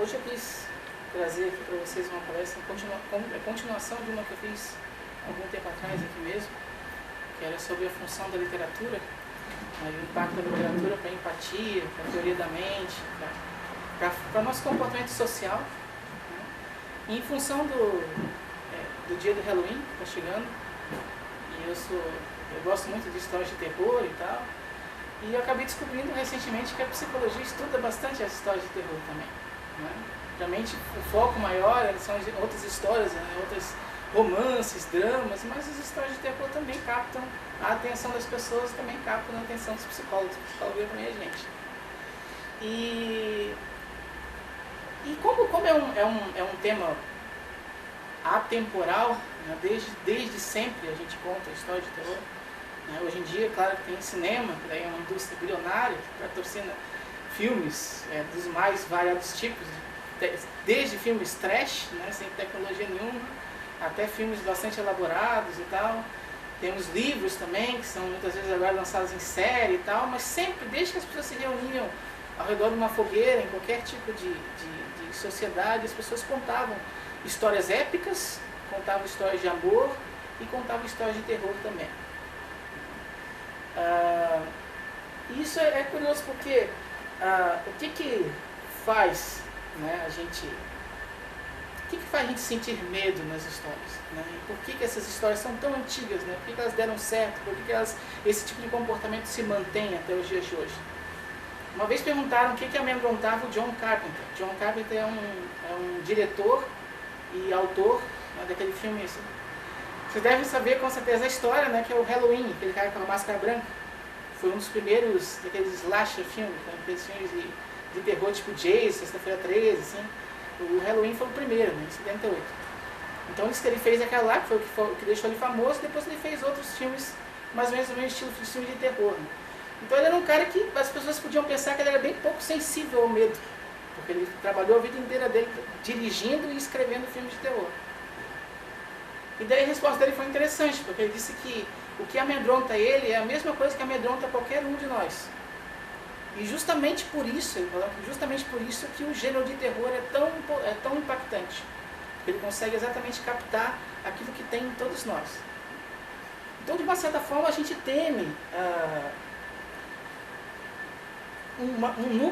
Hoje eu quis trazer aqui para vocês uma palestra, continuação de uma que eu fiz algum tempo atrás aqui mesmo, que era sobre a função da literatura, o impacto da literatura para a empatia, para a teoria da mente, para o nosso comportamento social. Né? E em função do dia do Halloween, que está chegando, e eu gosto muito de histórias de terror e tal, e eu acabei descobrindo recentemente que a psicologia estuda bastante as histórias de terror também. Né? Realmente o foco maior são outras histórias, né? Outros romances, dramas, mas as histórias de terror também captam a atenção das pessoas, também captam a atenção dos psicólogos. A psicologia também é gente. E como é um tema atemporal, né? Desde sempre a gente conta a história de terror. Né? Hoje em dia, claro que tem cinema, que daí é uma indústria bilionária, que patrocina filmes dos mais variados tipos, desde filmes trash, né? Sem tecnologia nenhuma, até filmes bastante elaborados e tal. Temos livros também, que são muitas vezes agora lançados em série e tal, mas sempre, desde que as pessoas se reuniam ao redor de uma fogueira, em qualquer tipo de sociedade, as pessoas contavam histórias épicas, contavam histórias de amor e contavam histórias de terror também. Isso é curioso porque o que faz, né, o que faz a gente sentir medo nas histórias? Né? E por que essas histórias são tão antigas? Né? Por que elas deram certo? Por que esse tipo de comportamento se mantém até os dias de hoje? Uma vez perguntaram o que amedrontava o John Carpenter. John Carpenter é um diretor e autor, né, daquele filme. Assim. Vocês devem saber com certeza a história, né, que é o Halloween, aquele cara com a máscara branca. Foi um dos primeiros daqueles slasher filmes, né, aqueles filmes de terror tipo Jason, Sexta-feira 13, assim. O Halloween foi o primeiro, né, em 78. Então isso que ele fez aquela lá, que foi o que deixou ele famoso, depois ele fez outros filmes mais ou menos do mesmo estilo de filme de terror. Né? Então ele era um cara que as pessoas podiam pensar que ele era bem pouco sensível ao medo, porque ele trabalhou a vida inteira dele dirigindo e escrevendo filmes de terror. E daí a resposta dele foi interessante, porque ele disse que o que amedronta ele é a mesma coisa que amedronta qualquer um de nós. E justamente por isso, ele falou que justamente por isso que o gênero de terror é tão impactante. Ele consegue exatamente captar aquilo que tem em todos nós. Então, de uma certa forma, a gente teme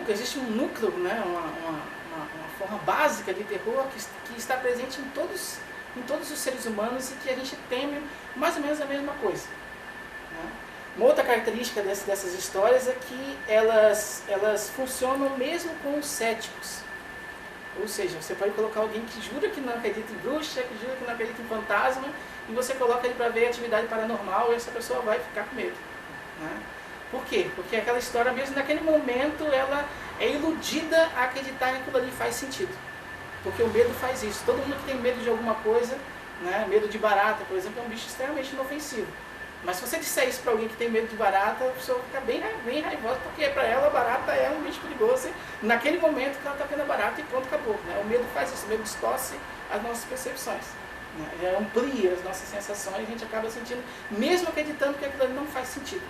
existe um núcleo, né, uma forma básica de terror que está presente em todos os seres humanos e que a gente teme mais ou menos a mesma coisa. Né? Uma outra característica dessas histórias é que elas funcionam mesmo com os céticos. Ou seja, você pode colocar alguém que jura que não acredita em bruxa, que jura que não acredita em fantasma, e você coloca ele para ver atividade paranormal e essa pessoa vai ficar com medo. Né? Por quê? Porque aquela história, mesmo naquele momento, ela é iludida a acreditar que aquilo ali faz sentido. Porque o medo faz isso. Todo mundo que tem medo de alguma coisa, né, medo de barata, por exemplo, é um bicho extremamente inofensivo. Mas se você disser isso para alguém que tem medo de barata, a pessoa fica bem raivosa, porque para ela a barata é um bicho perigoso, naquele momento que ela está vendo a barata e pronto, acabou. Né? O medo faz isso, o medo distorce as nossas percepções. Né? Ele amplia as nossas sensações e a gente acaba sentindo, mesmo acreditando que aquilo ali não faz sentido.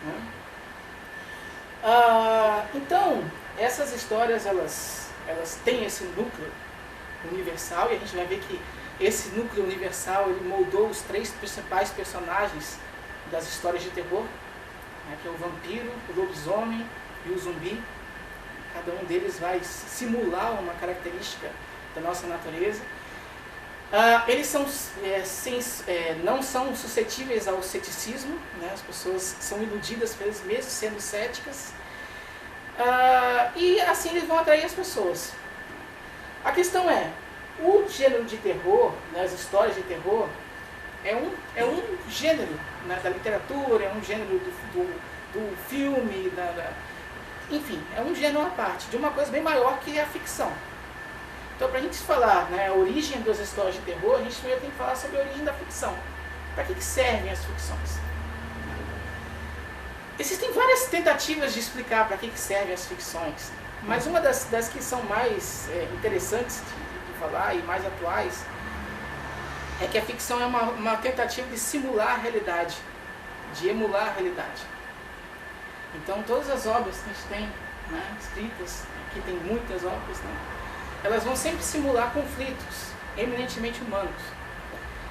Né? Então, essas histórias, elas têm esse núcleo universal e a gente vai ver que esse núcleo universal ele moldou os 3 principais personagens das histórias de terror, né, que é o vampiro, o lobisomem e o zumbi. Cada um deles vai simular uma característica da nossa natureza. Eles não são suscetíveis ao ceticismo, né, as pessoas são iludidas por eles mesmo sendo céticas, e assim eles vão atrair as pessoas. A questão é, o gênero de terror, né, as histórias de terror, é um gênero, né, da literatura, é um gênero do filme, enfim, é um gênero à parte, de uma coisa bem maior que é a ficção. Então, para a gente falar, né, a origem das histórias de terror, a gente primeiro tem que falar sobre a origem da ficção. Para que servem as ficções? Existem várias tentativas de explicar para que servem as ficções, mas uma das que são mais interessantes de falar e mais atuais é que a ficção é uma tentativa de simular a realidade, de emular a realidade. Então, todas as obras que a gente tem, né, escritas, aqui tem muitas obras, né, elas vão sempre simular conflitos eminentemente humanos.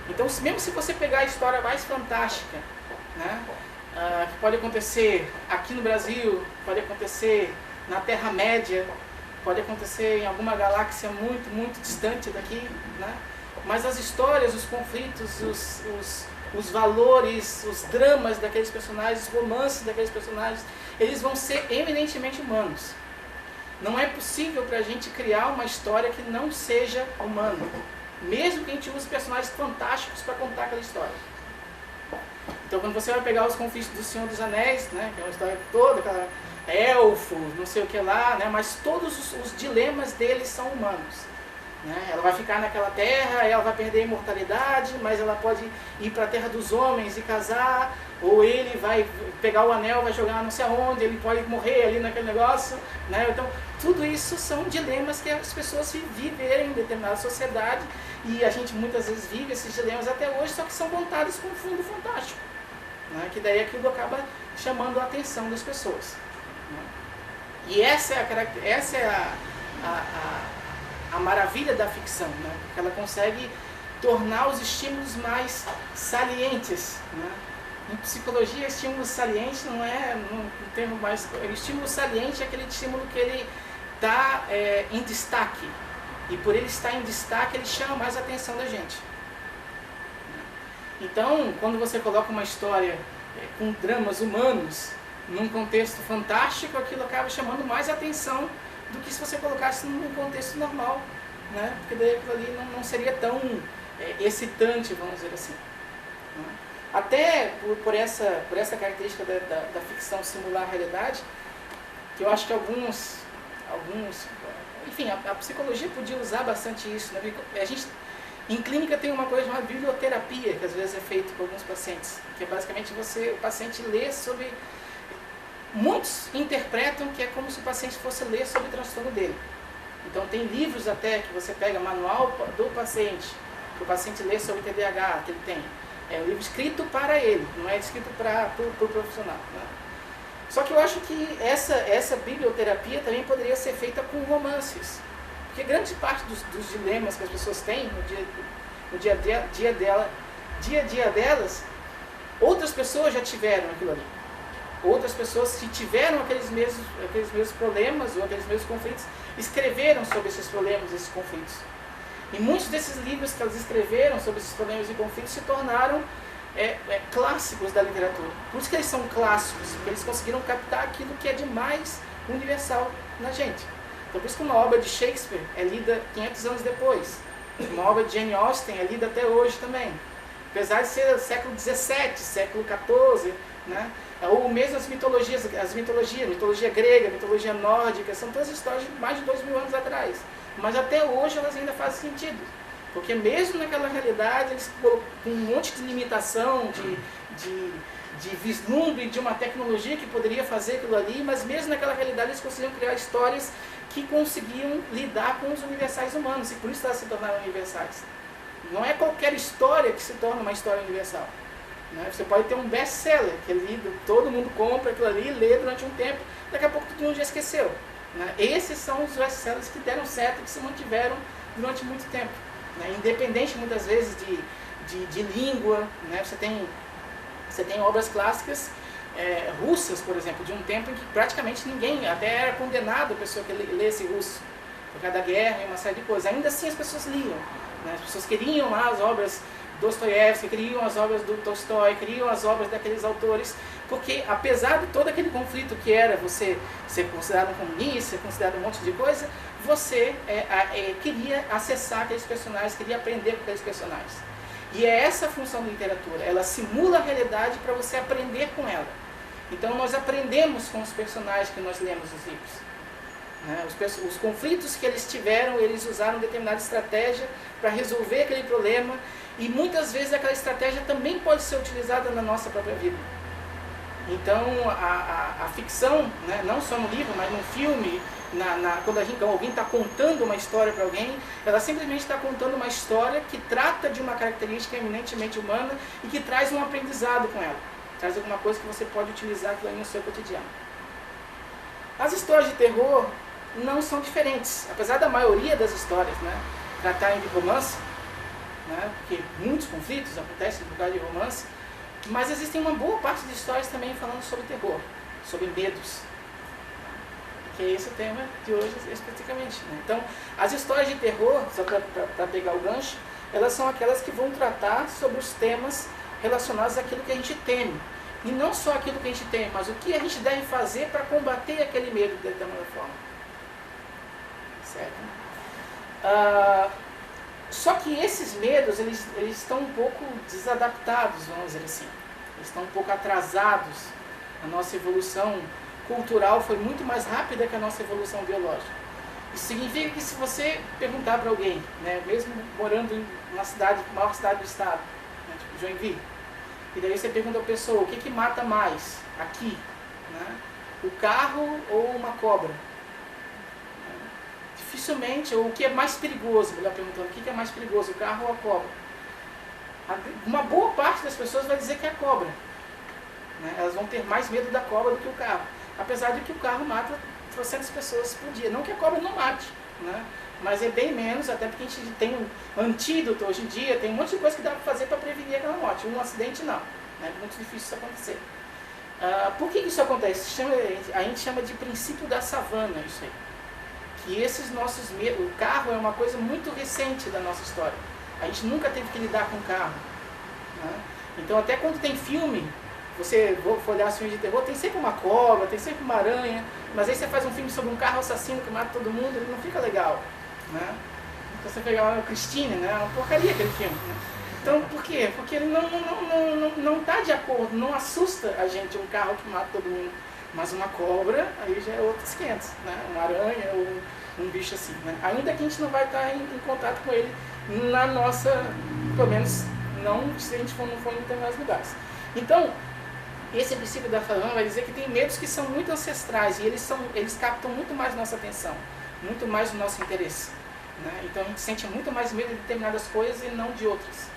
Então, mesmo se você pegar a história mais fantástica, né, que pode acontecer aqui no Brasil, pode acontecer na Terra-média, pode acontecer em alguma galáxia muito, muito distante daqui, né? Mas as histórias, os conflitos, os valores, os dramas daqueles personagens, os romances daqueles personagens, eles vão ser eminentemente humanos. Não é possível para a gente criar uma história que não seja humana, mesmo que a gente use personagens fantásticos para contar aquela história. Então, quando você vai pegar os conflitos do Senhor dos Anéis, né, que é uma história toda, aquela elfo, não sei o que lá, né, mas todos os dilemas deles são humanos. Né? Ela vai ficar naquela terra, ela vai perder a imortalidade, mas ela pode ir para a terra dos homens e casar, ou ele vai pegar o anel, vai jogar não sei aonde, ele pode morrer ali naquele negócio. Né? Então, tudo isso são dilemas que as pessoas viverem em determinada sociedade, e a gente muitas vezes vive esses dilemas até hoje, só que são contados com um fundo fantástico. Né? Que daí aquilo acaba chamando a atenção das pessoas. Né? E essa é a maravilha da ficção, né? Porque ela consegue tornar os estímulos mais salientes. Né? Em psicologia, estímulo saliente não é um termo mais... O estímulo saliente é aquele estímulo que ele está em destaque. E por ele estar em destaque, ele chama mais a atenção da gente. Então, quando você coloca uma história com dramas humanos num contexto fantástico, aquilo acaba chamando mais atenção do que se você colocasse num contexto normal, né? Porque daí aquilo ali não seria tão excitante, vamos dizer assim. Né? Até por essa característica da ficção simular a realidade, que eu acho que alguns enfim, a psicologia podia usar bastante isso. Né? A gente, em clínica, tem uma coisa chamada biblioterapia, que às vezes é feito por alguns pacientes, que é basicamente o paciente lê sobre... Muitos interpretam que é como se o paciente fosse ler sobre o transtorno dele. Então tem livros até que você pega, manual do paciente, que o paciente lê sobre o TDAH que ele tem. É um livro escrito para ele, não é escrito para o profissional. Né? Só que eu acho que essa biblioterapia também poderia ser feita com romances. Porque grande parte dos dilemas que as pessoas têm no dia a dia delas, outras pessoas já tiveram aquilo ali. Outras pessoas que tiveram aqueles mesmos problemas ou aqueles mesmos conflitos, escreveram sobre esses problemas, esses conflitos. E muitos desses livros que elas escreveram sobre esses problemas e conflitos se tornaram clássicos da literatura. Por isso que eles são clássicos, porque eles conseguiram captar aquilo que é de mais universal na gente. Então, por isso que uma obra de Shakespeare é lida 500 anos depois. Uma obra de Jane Austen é lida até hoje também. Apesar de ser século XVII, século XIV, né? Ou mesmo as mitologias, mitologia grega, mitologia nórdica, são todas histórias de mais de 2000 anos atrás. Mas até hoje elas ainda fazem sentido. Porque mesmo naquela realidade, eles com um monte de limitação, de vislumbre de uma tecnologia que poderia fazer aquilo ali, mas mesmo naquela realidade eles conseguiam criar histórias que conseguiam lidar com os universais humanos, e por isso elas se tornaram universais. Não é qualquer história que se torna uma história universal. Né? Você pode ter um best-seller, que é lido, todo mundo compra aquilo ali, lê durante um tempo, daqui a pouco todo mundo já esqueceu. Né? Esses são os best-sellers que deram certo, que se mantiveram durante muito tempo. Né? Independente, muitas vezes, de língua. Né? Você tem obras clássicas russas, por exemplo, de um tempo em que praticamente ninguém, até era condenado a pessoa que lesse russo, por causa da guerra e uma série de coisas. Ainda assim as pessoas liam. Né? As pessoas queriam lá as obras Dostoiévski, queriam as obras do Tolstói, queriam as obras daqueles autores, porque apesar de todo aquele conflito que era você ser considerado um comunista, ser considerado um monte de coisa, você queria acessar aqueles personagens, queria aprender com aqueles personagens. E é essa a função da literatura, ela simula a realidade para você aprender com ela. Então nós aprendemos com os personagens que nós lemos nos livros. Né? Os conflitos que eles tiveram, eles usaram determinada estratégia para resolver aquele problema, e muitas vezes aquela estratégia também pode ser utilizada na nossa própria vida. Então a ficção, né, não só no livro, mas no filme, quando alguém está contando uma história para alguém, ela simplesmente está contando uma história que trata de uma característica eminentemente humana e que traz um aprendizado com ela. Traz alguma coisa que você pode utilizar no seu cotidiano. As histórias de terror, não são diferentes. Apesar da maioria das histórias, né, tratarem de romance, né, porque muitos conflitos acontecem por causa de romance, mas existem uma boa parte de histórias também falando sobre terror, sobre medos, que é esse o tema de hoje especificamente. Né? Então, as histórias de terror, só para pegar o gancho, elas são aquelas que vão tratar sobre os temas relacionados àquilo que a gente teme. E não só aquilo que a gente teme, mas o que a gente deve fazer para combater aquele medo de determinada forma. Certo? Só que esses medos, eles estão um pouco desadaptados, vamos dizer assim. Eles estão um pouco atrasados. A nossa evolução cultural foi muito mais rápida que a nossa evolução biológica. Isso significa que se você perguntar para alguém, né, mesmo morando em uma cidade, maior cidade do estado, né, tipo Joinville, e daí você pergunta a pessoa, o que mata mais aqui? Né? O carro ou uma cobra? Dificilmente, ou o que é mais perigoso, melhor perguntando, o que é mais perigoso, o carro ou a cobra? Uma boa parte das pessoas vai dizer que é a cobra. Né? Elas vão ter mais medo da cobra do que o carro. Apesar de que o carro mata 300 pessoas por dia. Não que a cobra não mate, né? Mas é bem menos, até porque a gente tem um antídoto hoje em dia, tem um monte de coisa que dá para fazer para prevenir aquela morte. Um acidente não, né? É muito difícil isso acontecer. Por que isso acontece? A gente chama de princípio da savana, isso aí. Que esses nossos medos, o carro é uma coisa muito recente da nossa história. A gente nunca teve que lidar com carro. Né? Então até quando tem filme, você for olhar filmes de terror, tem sempre uma cobra, tem sempre uma aranha, mas aí você faz um filme sobre um carro assassino que mata todo mundo, ele não fica legal. Né? Então você pegar o Christine, né? É uma porcaria aquele filme. Né? Então por quê? Porque ele não está de acordo, não assusta a gente um carro que mata todo mundo. Mas uma cobra, aí já é outros 500, né? Uma aranha ou um bicho assim. Né? Ainda que a gente não vai estar em contato com ele na nossa, pelo menos não se a gente não for em determinados lugares. Então, esse princípio da savana vai dizer que tem medos que são muito ancestrais e eles captam muito mais nossa atenção, muito mais o nosso interesse. Né? Então a gente sente muito mais medo de determinadas coisas e não de outras.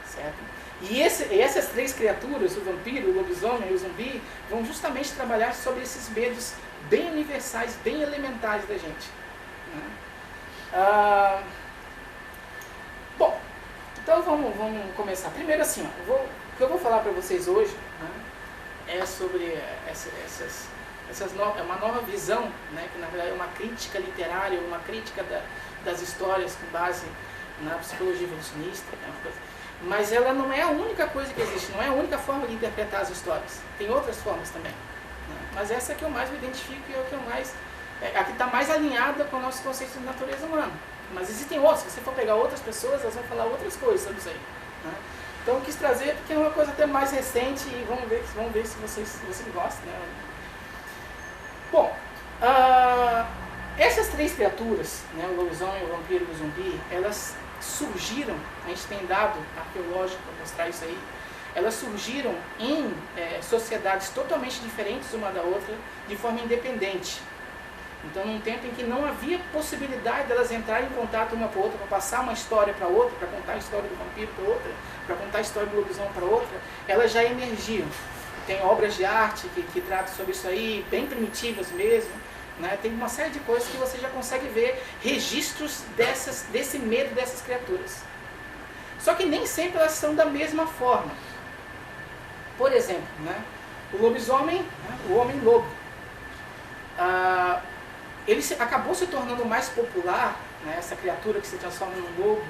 Certo? E essas três criaturas, o vampiro, o lobisomem e o zumbi, vão justamente trabalhar sobre esses medos bem universais, bem elementares da gente. Né? Bom, então vamos começar. Primeiro assim, ó, o que eu vou falar para vocês hoje, né, é sobre é uma nova visão, né, que na verdade é uma crítica literária, uma crítica das histórias com base na psicologia evolucionista, mas ela não é a única coisa que existe, não é a única forma de interpretar as histórias. Tem outras formas também. Né? Mas essa é que eu mais me identifico e é o que eu mais... a que está mais alinhada com o nosso conceito de natureza humana. Mas existem outras, se você for pegar outras pessoas, elas vão falar outras coisas sobre isso aí. Né? Então eu quis trazer porque é uma coisa até mais recente e vamos ver se vocês gostam. Né? Bom, essas três criaturas, né, o lobisomem, o vampiro e o zumbi, elas surgiram, a gente tem dado arqueológico para mostrar isso aí, elas surgiram em sociedades totalmente diferentes uma da outra, de forma independente. Então, num tempo em que não havia possibilidade delas entrarem em contato uma com a outra, para passar uma história para outra, para contar a história do vampiro para outra, para contar a história do lobisomem para outra, elas já emergiam. Tem obras de arte que tratam sobre isso aí, bem primitivas mesmo. Né? Tem uma série de coisas que você já consegue ver registros desse medo dessas criaturas. Só que nem sempre elas são da mesma forma. Por exemplo, né? O lobisomem, né? O homem-lobo, ele acabou se tornando mais popular, né? Essa criatura que se transforma num lobo,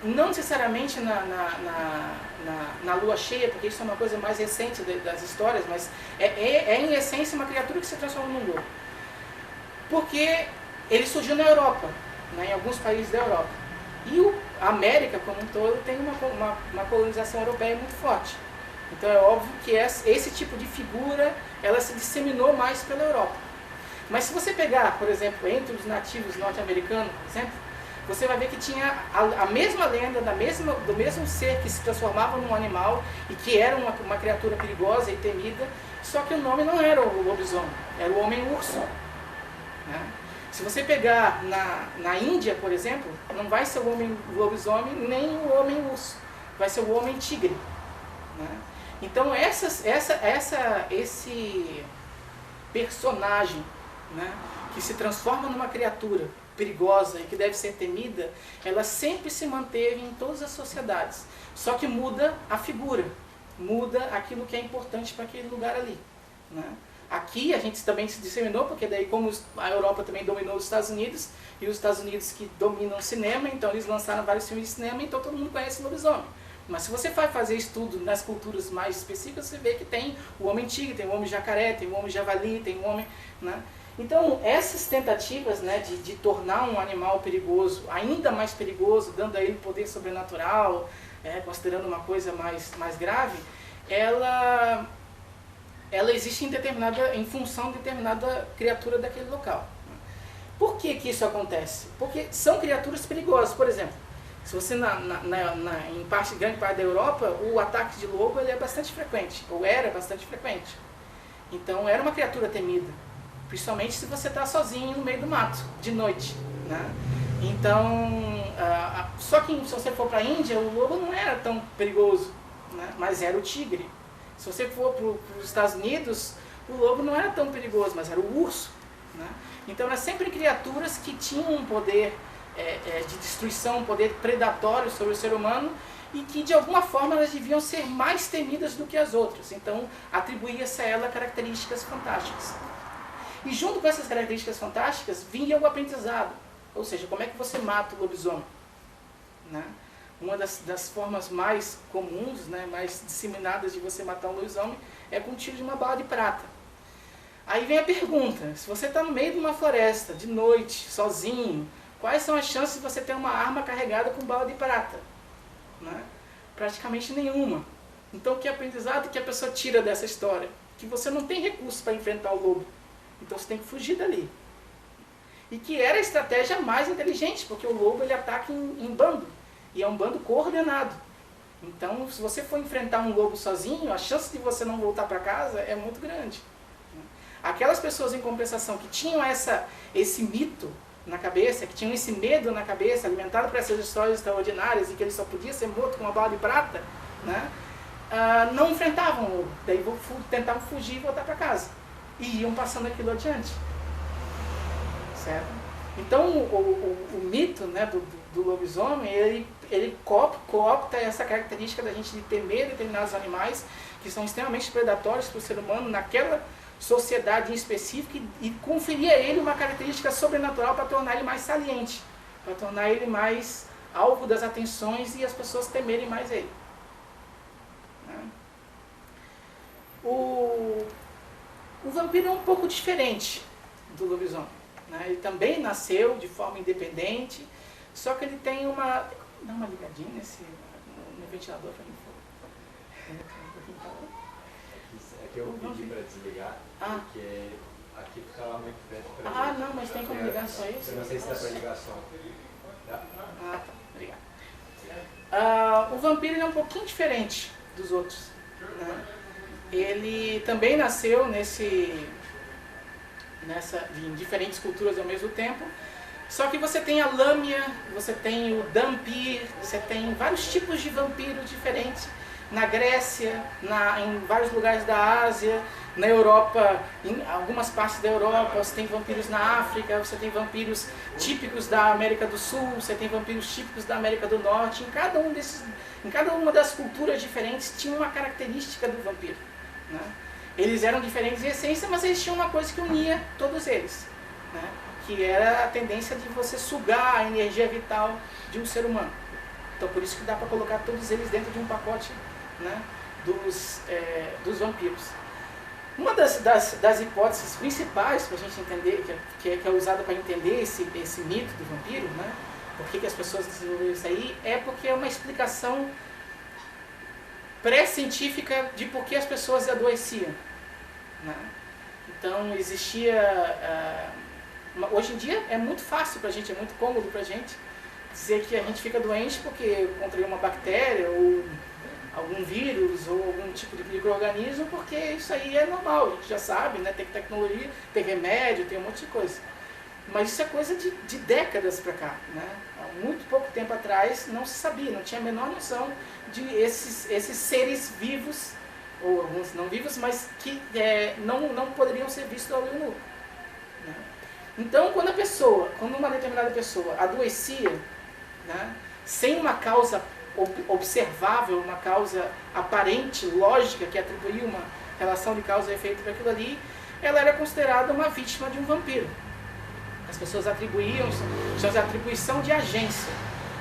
não necessariamente na lua cheia, porque isso é uma coisa mais recente das histórias, mas é em essência uma criatura que se transforma num lobo. Porque ele surgiu na Europa, né, em alguns países da Europa. E a América, como um todo, tem uma colonização europeia muito forte. Então é óbvio que esse tipo de figura, ela se disseminou mais pela Europa. Mas se você pegar, por exemplo, entre os nativos norte-americanos, por exemplo, você vai ver que tinha a mesma lenda do mesmo ser que se transformava num animal e que era uma criatura perigosa e temida, só que o nome não era o lobisomem, era o homem-urso. Né? Se você pegar na Índia, por exemplo, não vai ser o homem lobisomem nem o homem urso, vai ser o homem tigre. Né? Então esse personagem, né, que se transforma numa criatura perigosa e que deve ser temida, ela sempre se manteve em todas as sociedades. Só que muda a figura, muda aquilo que é importante para aquele lugar ali, né? Aqui a gente também se disseminou, porque daí como a Europa também dominou os Estados Unidos, e os Estados Unidos que dominam o cinema, então eles lançaram vários filmes de cinema, então todo mundo conhece o lobisomem. Mas se você vai fazer estudo nas culturas mais específicas, você vê que tem o homem tigre, tem o homem jacaré, tem o homem javali, tem o homem, né? Então essas tentativas, né, de tornar um animal perigoso ainda mais perigoso, dando a ele poder sobrenatural, considerando uma coisa mais grave, ela existe em função de determinada criatura daquele local. Por que isso acontece? Porque são criaturas perigosas. Por exemplo, se você em grande parte da Europa, o ataque de lobo ele é bastante frequente, ou era bastante frequente. Então era uma criatura temida, principalmente se você está sozinho no meio do mato, de noite, né? Então, só que se você for para a Índia, o lobo não era tão perigoso, né? Mas era o tigre. Se você for para os Estados Unidos, o lobo não era tão perigoso, mas era o urso, né? Então eram sempre criaturas que tinham um poder de destruição, um poder predatório sobre o ser humano e que de alguma forma elas deviam ser mais temidas do que as outras. Então atribuía-se a ela características fantásticas. E junto com essas características fantásticas vinha o aprendizado, ou seja, como é que você mata o lobisomem, né? Uma das formas mais comuns, né, mais disseminadas de você matar um lobisomem é com um tiro de uma bala de prata. Aí vem a pergunta, se você está no meio de uma floresta, de noite, sozinho, quais são as chances de você ter uma arma carregada com bala de prata? Né? Praticamente nenhuma. Então que aprendizado que a pessoa tira dessa história? Que você não tem recurso para enfrentar o lobo. Então você tem que fugir dali. E que era a estratégia mais inteligente, porque o lobo ele ataca em bando. E é um bando coordenado. Então se você for enfrentar um lobo sozinho, a chance de você não voltar para casa é muito grande. Aquelas pessoas em compensação que tinham esse mito na cabeça, que tinham esse medo na cabeça, alimentado por essas histórias extraordinárias e que ele só podia ser morto com uma bala de prata, né? Não enfrentavam o lobo, daí tentavam fugir e voltar para casa. E iam passando aquilo adiante. Certo? Então o mito, né, do lobisomem, ele coopta essa característica da gente de temer determinados animais que são extremamente predatórios para o ser humano naquela sociedade em específico e conferir a ele uma característica sobrenatural para tornar ele mais saliente, para tornar ele mais alvo das atenções e as pessoas temerem mais ele. O vampiro é um pouco diferente do lobisomem, né? Ele também nasceu de forma independente, só que ele tem uma... Dá uma ligadinha no ventilador para mim, por favor. Que eu pedi para desligar, porque aqui ficava muito perto para gente. Não, mas tem como ligar só isso? Eu não sei se dá para ligar só. Tá? Tá, obrigado. O vampiro ele é um pouquinho diferente dos outros, né? Ele também nasceu em diferentes culturas ao mesmo tempo, só que você tem a lâmia, você tem o dhampir, você tem vários tipos de vampiros diferentes. Na Grécia, em vários lugares da Ásia, na Europa, em algumas partes da Europa, você tem vampiros na África, você tem vampiros típicos da América do Sul, você tem vampiros típicos da América do Norte. Em cada uma das culturas diferentes tinha uma característica do vampiro, né? Eles eram diferentes em essência, mas eles tinham uma coisa que unia todos eles, né? Que era a tendência de você sugar a energia vital de um ser humano. Então por isso que dá para colocar todos eles dentro de um pacote, né, dos vampiros. Uma das hipóteses principais para a gente entender, que é usada para entender esse mito do vampiro, né, por que as pessoas desenvolveram isso aí, é porque é uma explicação pré-científica de por que as pessoas adoeciam, né? Então existia... hoje em dia é muito fácil para a gente, é muito cômodo para a gente dizer que a gente fica doente porque contraiu uma bactéria ou algum vírus ou algum tipo de micro-organismo, porque isso aí é normal, a gente já sabe, né? Tem tecnologia, tem remédio, tem um monte de coisa. Mas isso é coisa de décadas para cá, né? Há muito pouco tempo atrás não se sabia, não tinha a menor noção de esses seres vivos, ou alguns não vivos, mas que não poderiam ser vistos ao olho nu, né? Então, quando uma determinada pessoa adoecia, né, sem uma causa observável, uma causa aparente, lógica, que atribuía uma relação de causa e efeito para aquilo ali, ela era considerada uma vítima de um vampiro. As pessoas atribuíam, chama-se atribuição de agência.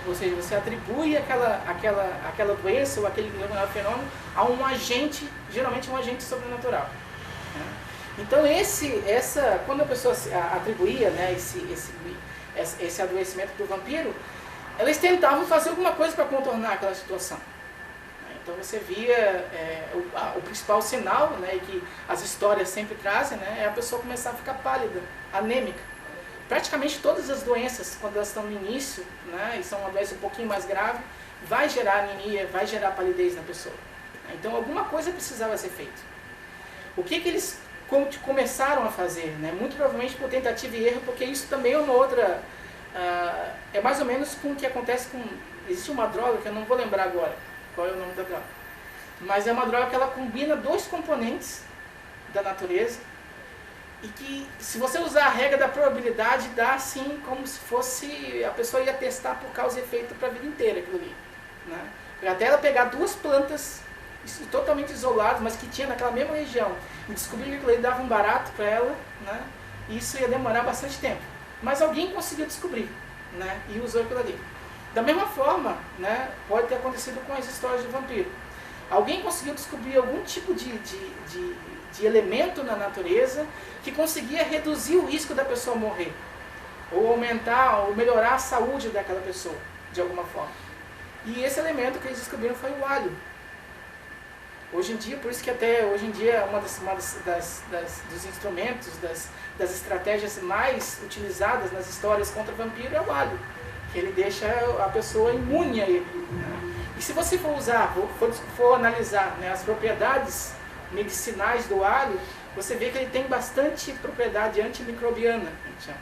Ou seja, você atribui aquela doença ou aquele fenômeno a um agente, geralmente um agente sobrenatural. Então, quando a pessoa atribuía, né, esse adoecimento do vampiro, elas tentavam fazer alguma coisa para contornar aquela situação. Então você via o principal sinal, né, que as histórias sempre trazem, né, é a pessoa começar a ficar pálida, anêmica. Praticamente todas as doenças, quando elas estão no início, né, e são uma doença um pouquinho mais grave, vai gerar anemia, vai gerar palidez na pessoa. Então alguma coisa precisava ser feita. O que eles começaram a fazer? Né? Muito provavelmente por tentativa e erro, porque isso também é uma outra... é mais ou menos com o que acontece com... Existe uma droga que eu não vou lembrar agora qual é o nome da droga. Mas é uma droga que ela combina dois componentes da natureza e que, se você usar a regra da probabilidade, dá assim como se fosse... A pessoa ia testar por causa e efeito para a vida inteira aquilo ali. Né? Até ela pegar duas plantas totalmente isoladas, mas que tinha naquela mesma região, e descobrir que aquilo ali dava um barato para ela, né? E isso ia demorar bastante tempo. Mas alguém conseguiu descobrir, né? E usou aquilo ali. Da mesma forma, né, pode ter acontecido com as histórias de vampiro. Alguém conseguiu descobrir algum tipo de elemento na natureza que conseguia reduzir o risco da pessoa morrer, ou aumentar, ou melhorar a saúde daquela pessoa, de alguma forma. E esse elemento que eles descobriram foi o alho. Hoje em dia, por isso que até hoje em dia uma dos instrumentos, das estratégias mais utilizadas nas histórias contra vampiro é o alho, que ele deixa a pessoa imune a ele. Né? E se você for usar, for analisar, né, as propriedades medicinais do alho, você vê que ele tem bastante propriedade antimicrobiana. Então,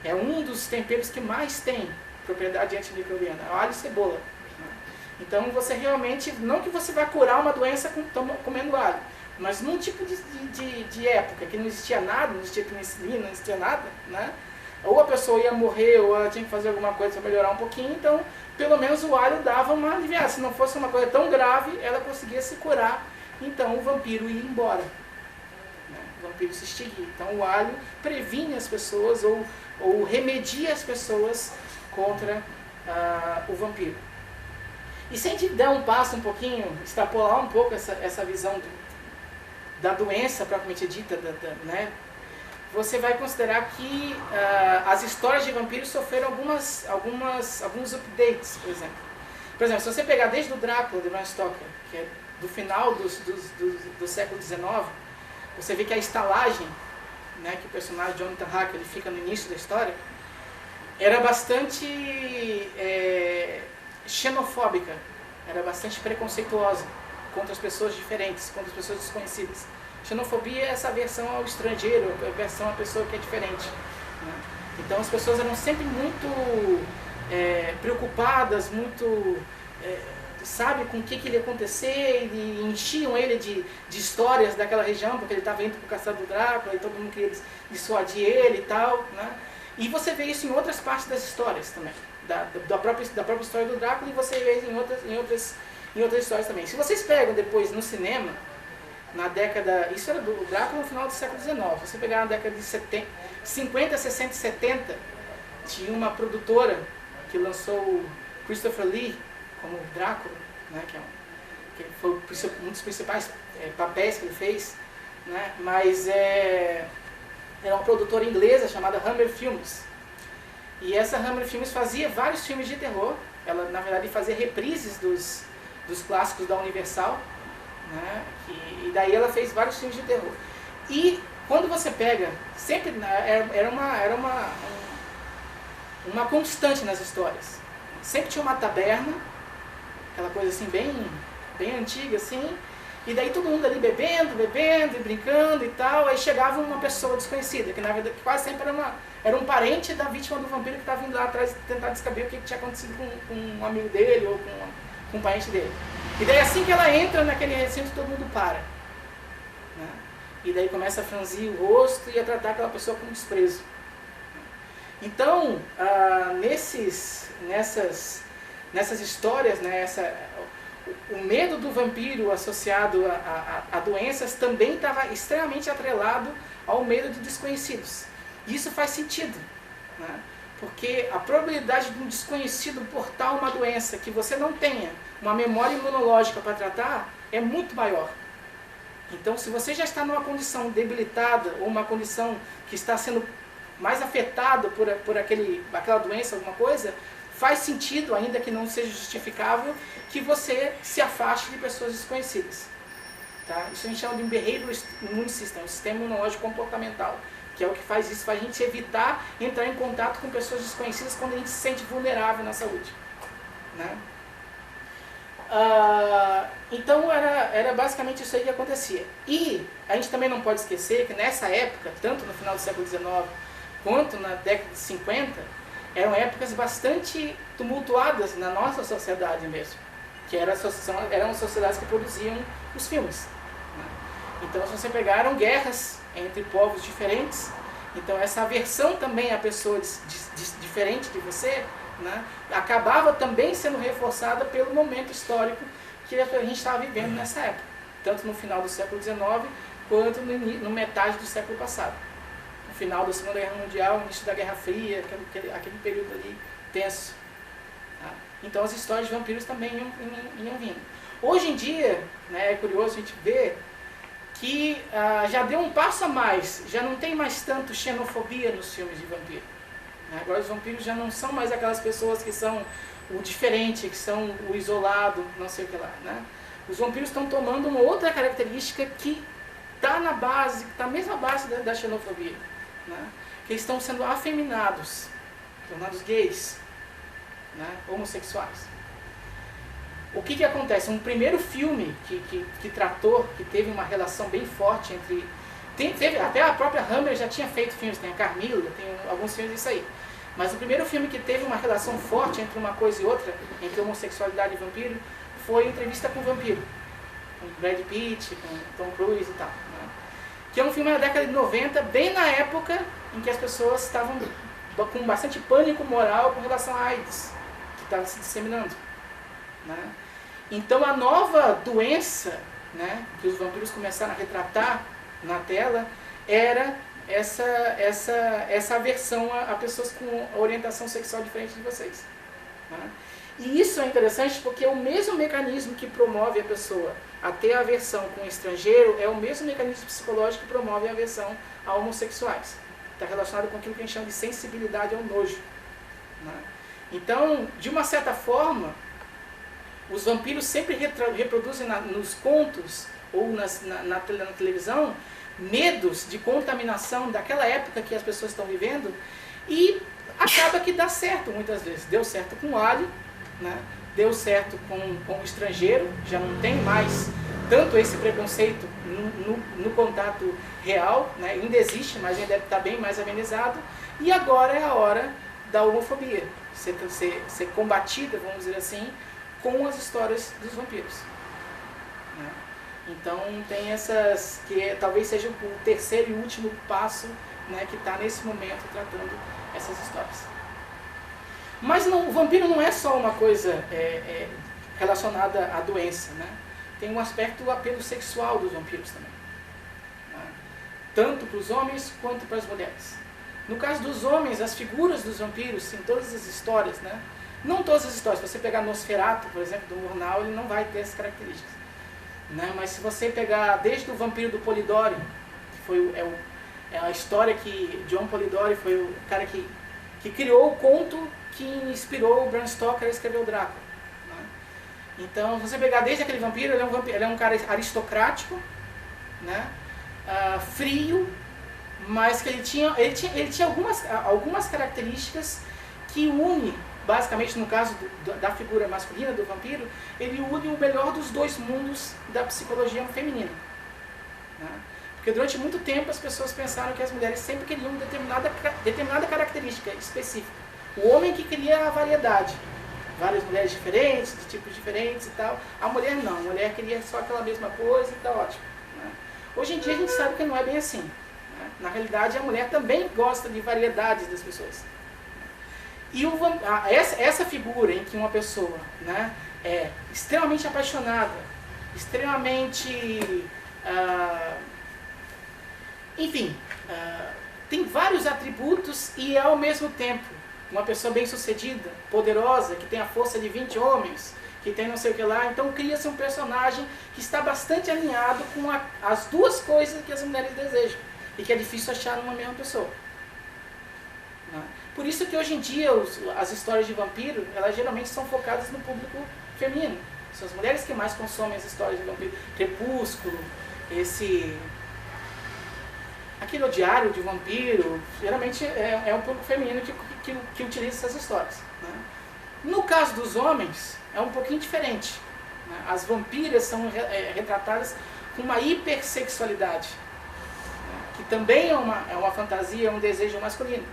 é um dos temperos que mais tem propriedade antimicrobiana, é o alho e cebola. Então você realmente, não que você vai curar uma doença comendo alho, mas num tipo de época que não existia nada, não existia penicilina, não existia nada, né? Ou a pessoa ia morrer, ou ela tinha que fazer alguma coisa para melhorar um pouquinho, então pelo menos o alho dava uma aliviada. Se não fosse uma coisa tão grave, ela conseguia se curar, então o vampiro ia embora. Né? O vampiro se extinguia. Então o alho previne as pessoas, ou remedia as pessoas contra o vampiro. E se a gente der um passo um pouquinho, extrapolar um pouco essa visão da doença propriamente dita, né, você vai considerar que as histórias de vampiros sofreram alguns updates, por exemplo. Por exemplo, se você pegar desde o Drácula, de Bram Stoker, que é do final do século XIX, você vê que a estalagem, né, que o personagem Jonathan Harker ele fica no início da história, era bastante... xenofóbica, era bastante preconceituosa contra as pessoas diferentes, contra as pessoas desconhecidas. Xenofobia é essa aversão ao estrangeiro, a aversão à pessoa que é diferente. Né? Então as pessoas eram sempre muito preocupadas, muito, sabe, com o que ia acontecer, e enchiam ele de histórias daquela região, porque ele estava indo para o castelo do Drácula, e todo mundo queria dissuadir ele e tal. Né? E você vê isso em outras partes das histórias também. Da própria história do Drácula, e você vê em outras histórias também. Se vocês pegam depois no cinema, na década... Isso era do Drácula no final do século XIX. Se você pegar na década de 50, 60 e 70, tinha uma produtora que lançou o Christopher Lee como Drácula, né, que foi um dos principais papéis que ele fez. Né, mas era uma produtora inglesa chamada Hammer Films. E essa Hammer Films fazia vários filmes de terror. Ela, na verdade, fazia reprises dos clássicos da Universal. Né? E daí ela fez vários filmes de terror. E quando você pega, sempre era uma constante nas histórias. Sempre tinha uma taberna, aquela coisa assim bem antiga assim. E daí todo mundo ali bebendo e brincando e tal. Aí chegava uma pessoa desconhecida, que na verdade quase sempre era um parente da vítima do vampiro que estava indo lá atrás tentar descobrir o que tinha acontecido com um amigo dele ou com um parente dele. E daí assim que ela entra naquele recinto, todo mundo para. Né? E daí começa a franzir o rosto e a tratar aquela pessoa com desprezo. Então, nessas histórias, né, o medo do vampiro associado a doenças também estava extremamente atrelado ao medo de desconhecidos. E isso faz sentido, né? Porque a probabilidade de um desconhecido portar uma doença que você não tenha uma memória imunológica para tratar é muito maior. Então, se você já está numa condição debilitada ou uma condição que está sendo mais afetado por aquela doença, alguma coisa, faz sentido, ainda que não seja justificável, que você se afaste de pessoas desconhecidas. Tá? Isso a gente chama de um behavioral immune system, um sistema imunológico comportamental, que é o que faz isso, faz a gente evitar entrar em contato com pessoas desconhecidas quando a gente se sente vulnerável na saúde. Né? Então era basicamente isso aí que acontecia. E a gente também não pode esquecer que nessa época, tanto no final do século XIX quanto na década de 50, eram épocas bastante tumultuadas na nossa sociedade mesmo, que eram sociedades que produziam os filmes. Né? Então, se você pegar, eram guerras entre povos diferentes, então essa aversão também à pessoa diferente de você, né, acabava também sendo reforçada pelo momento histórico que a gente estava vivendo nessa época, tanto no final do século XIX quanto no metade do século passado. No final da Segunda Guerra Mundial, início da Guerra Fria, aquele período ali tenso. Tá? Então as histórias de vampiros também iam vindo. Hoje em dia, né, é curioso a gente ver que já deu um passo a mais, já não tem mais tanto xenofobia nos filmes de vampiro. Né? Agora os vampiros já não são mais aquelas pessoas que são o diferente, que são o isolado, não sei o que lá. Né? Os vampiros estão tomando uma outra característica que está na base, está na mesma base da xenofobia. Né? Que eles estão sendo afeminados, tornados gays, né? Homossexuais. O que acontece? Um primeiro filme que tratou, que teve uma relação bem forte entre... até a própria Hammer já tinha feito filmes, tem a Carmilla, tem alguns filmes disso aí. Mas o primeiro filme que teve uma relação forte entre uma coisa e outra, entre homossexualidade e vampiro, foi Entrevista com o Vampiro. Com Brad Pitt, com Tom Cruise e tal. Né? Que é um filme da década de 90, bem na época em que as pessoas estavam com bastante pânico moral com relação à AIDS, que estava se disseminando. Né? Então a nova doença, né, que os vampiros começaram a retratar na tela era essa aversão a pessoas com orientação sexual diferente de vocês. Né? E isso é interessante porque é o mesmo mecanismo que promove a pessoa a ter aversão com o estrangeiro, é o mesmo mecanismo psicológico que promove a aversão a homossexuais. Está relacionado com aquilo que a gente chama de sensibilidade ao nojo. Né? Então, de uma certa forma, os vampiros sempre reproduzem nos contos ou na televisão medos de contaminação daquela época que as pessoas estão vivendo e acaba que dá certo muitas vezes. Deu certo com o alho, né? Deu certo com o estrangeiro, já não tem mais tanto esse preconceito no contato real, né? Ainda existe, mas ainda está bem mais amenizado. E agora é a hora da homofobia, ser combatida, vamos dizer assim, com as histórias dos vampiros. Né? Então tem essas, que talvez seja o terceiro e último passo, né, que está nesse momento tratando essas histórias. Mas o vampiro não é só uma coisa relacionada à doença. Né? Tem um aspecto do apelo sexual dos vampiros também. Né? Tanto para os homens quanto para as mulheres. No caso dos homens, as figuras dos vampiros, em todas as histórias, né? Não todas as histórias, se você pegar Nosferatu, por exemplo, do Murnau, ele não vai ter essas características. Né? Mas se você pegar desde o Vampiro do Polidori, que é a história que John Polidori foi o cara que criou o conto que inspirou o Bram Stoker a escrever o Drácula. Né? Então, se você pegar desde aquele vampiro, ele é um cara aristocrático, né? Frio, mas que ele tinha algumas características que une, basicamente no caso da figura masculina do vampiro, ele une o melhor dos dois mundos da psicologia feminina. Né? Porque durante muito tempo as pessoas pensaram que as mulheres sempre queriam determinada característica específica. O homem que queria a variedade, várias mulheres diferentes, de tipos diferentes e tal. A mulher não, a mulher queria só aquela mesma coisa e tá ótimo. Né? Hoje em dia a gente sabe que não é bem assim. Né? Na realidade a mulher também gosta de variedades das pessoas. E essa figura em que uma pessoa, né, é extremamente apaixonada, extremamente... enfim, tem vários atributos e ao mesmo tempo uma pessoa bem-sucedida, poderosa, que tem a força de 20 homens, que tem não sei o que lá. Então cria-se um personagem que está bastante alinhado com as duas coisas que as mulheres desejam e que é difícil achar numa mesma pessoa. Por isso que hoje em dia as histórias de vampiro, elas geralmente são focadas no público feminino. São as mulheres que mais consomem as histórias de vampiro. Crepúsculo, aquele O Diário de Vampiro, geralmente é um público feminino que utiliza essas histórias. Né? No caso dos homens, é um pouquinho diferente. Né? As vampiras são retratadas com uma hipersexualidade, né? Que também é uma fantasia, é um desejo masculino.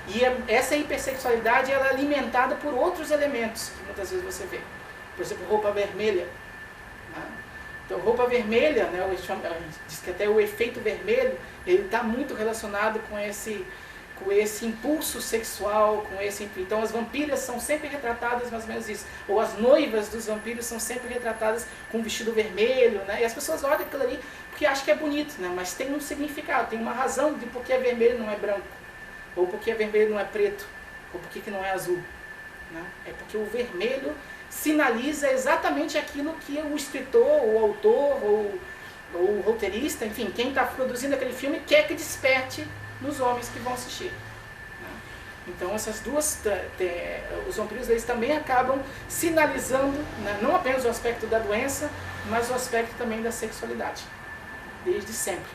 E essa hipersexualidade ela é alimentada por outros elementos que muitas vezes você vê. Por exemplo, roupa vermelha. Né? Então, roupa vermelha, né, diz que até o efeito vermelho, ele está muito relacionado com esse impulso sexual, então as vampiras são sempre retratadas mais ou menos isso, ou as noivas dos vampiros são sempre retratadas com um vestido vermelho, né, e as pessoas olham aquilo ali porque acham que é bonito, né, mas tem um significado, tem uma razão de por que é vermelho e não é branco, ou por que é vermelho e não é preto, ou por que não é azul, né, é porque o vermelho sinaliza exatamente aquilo que o escritor, o autor, ou o roteirista, enfim, quem está produzindo aquele filme quer que desperte nos homens que vão assistir. Né? Então essas duas, os vampiros eles também acabam sinalizando, né, não apenas o aspecto da doença, mas o aspecto também da sexualidade, desde sempre.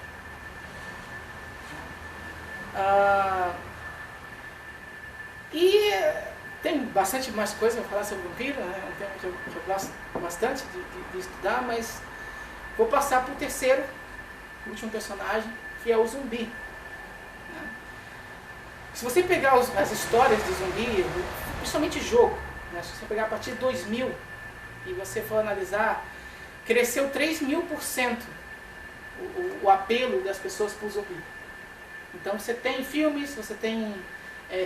E tem bastante mais coisa para falar sobre o vampiro, né? É um tema que eu gosto bastante de estudar, mas vou passar para o terceiro, último personagem, que é o zumbi. Né? Se você pegar as histórias de zumbi, principalmente jogo, né? Se você pegar a partir de 2000 e você for analisar, cresceu 3.000% o apelo das pessoas por zumbi. Então você tem filmes, você tem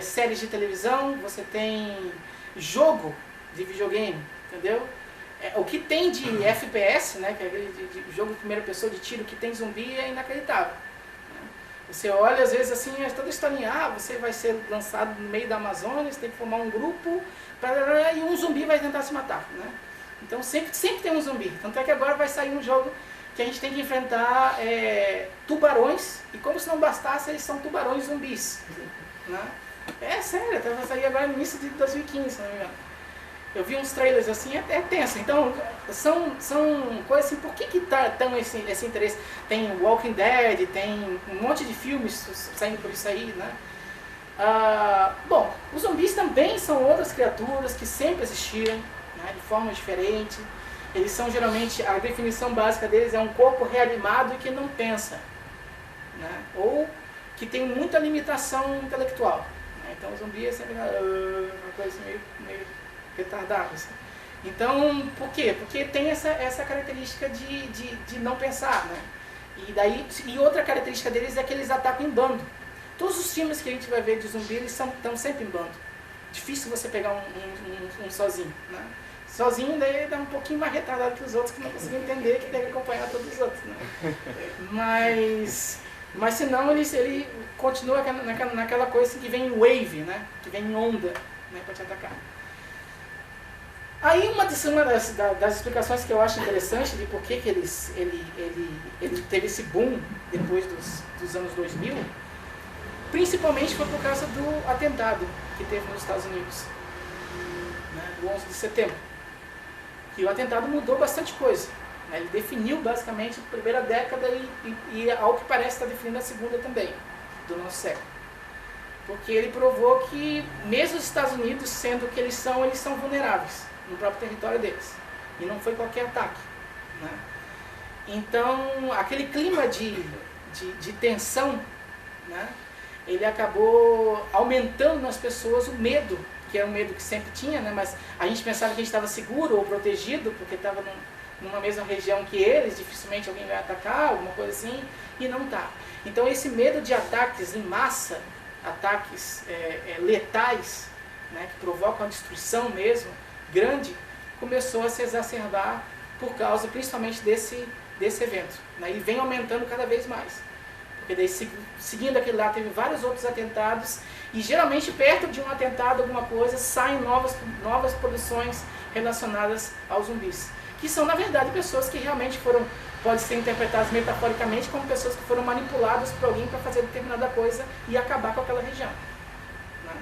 séries de televisão, você tem jogo de videogame, entendeu? O que tem de FPS, né, que é aquele de jogo de primeira pessoa de tiro que tem zumbi é inacreditável. Né? Você olha, às vezes, assim, toda historinha, você vai ser lançado no meio da Amazônia, você tem que formar um grupo, e um zumbi vai tentar se matar. Né? Então sempre tem um zumbi. Tanto é que agora vai sair um jogo que a gente tem que enfrentar tubarões, e como se não bastasse, eles são tubarões zumbis. Né? É sério, vai sair agora no início de 2015, se não me engano. Eu vi uns trailers assim, é tenso. Então, são coisas assim, por que tá tão esse interesse? Tem Walking Dead, tem um monte de filmes saindo por isso aí, né? Bom, os zumbis também são outras criaturas que sempre existiram, né, de forma diferente. Eles são geralmente, a definição básica deles é um corpo reanimado e que não pensa, né? Ou que tem muita limitação intelectual. Né? Então o zumbi é sempre uma coisa meio retardada. Assim. Então, por quê? Porque tem essa característica de não pensar. Né? E outra característica deles é que eles atacam em bando. Todos os filmes que a gente vai ver de zumbi, eles estão sempre em bando. Difícil você pegar um sozinho. Né? Sozinho, daí dá um pouquinho mais retardado que os outros, que não conseguem entender que tem que acompanhar todos os outros. Né? Mas senão ele continua naquela coisa que vem em wave, né? Que vem em onda, né? Para te atacar. Aí uma das explicações que eu acho interessante de por que ele teve esse boom depois dos anos 2000, principalmente foi por causa do atentado que teve nos Estados Unidos, né? Do 11 de setembro. E o atentado mudou bastante coisa. Né? Ele definiu basicamente a primeira década e ao que parece está definindo a segunda também, do nosso século. Porque ele provou que mesmo os Estados Unidos, sendo o que eles são vulneráveis no próprio território deles. E não foi qualquer ataque. Né? Então, aquele clima de tensão, né? Ele acabou aumentando nas pessoas o medo, que é um medo que sempre tinha, né? Mas a gente pensava que a gente estava seguro ou protegido, porque estava numa mesma região que eles, dificilmente alguém vai atacar, alguma coisa assim, e não está. Então esse medo de ataques em massa, ataques letais, né, que provocam a destruição mesmo, grande, começou a se exacerbar por causa principalmente desse evento. Né, e vem aumentando cada vez mais. Porque daí, seguindo aquele lá, teve vários outros atentados, e geralmente perto de um atentado, alguma coisa, saem novas produções relacionadas aos zumbis. Que são, na verdade, pessoas que realmente foram, podem ser interpretadas metaforicamente como pessoas que foram manipuladas por alguém para fazer determinada coisa e acabar com aquela região. Né?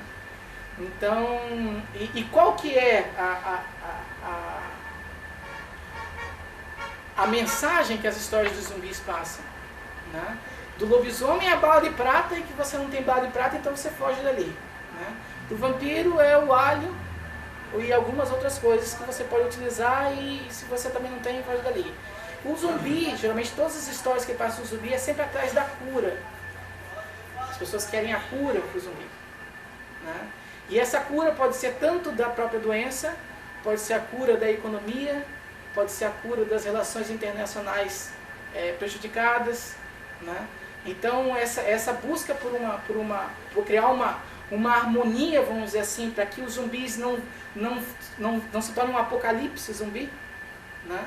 Então, e qual que é a mensagem que as histórias dos zumbis passam? Né? Do lobisomem é a bala de prata, e que você não tem bala de prata, então você foge dali. Né? Do vampiro é o alho e algumas outras coisas que você pode utilizar, e se você também não tem, foge dali. O zumbi, geralmente todas as histórias que passam do zumbi é sempre atrás da cura. As pessoas querem a cura para o zumbi. Né? E essa cura pode ser tanto da própria doença, pode ser a cura da economia, pode ser a cura das relações internacionais prejudicadas. Né? Então essa busca por criar uma harmonia, vamos dizer assim, para que os zumbis não se tornem um apocalipse zumbi, né?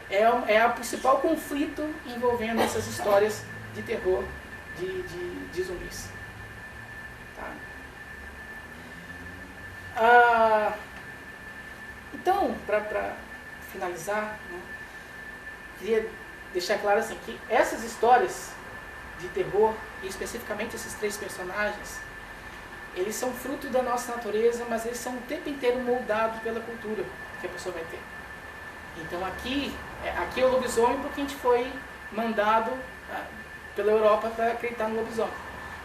É o principal conflito envolvendo essas histórias de terror de zumbis. Tá? Então, para finalizar, né, queria deixar claro assim, que essas histórias de terror, e especificamente esses 3 personagens, eles são fruto da nossa natureza, mas eles são o tempo inteiro moldados pela cultura que a pessoa vai ter. Então aqui é o lobisomem porque a gente foi mandado pela Europa para acreditar no lobisomem.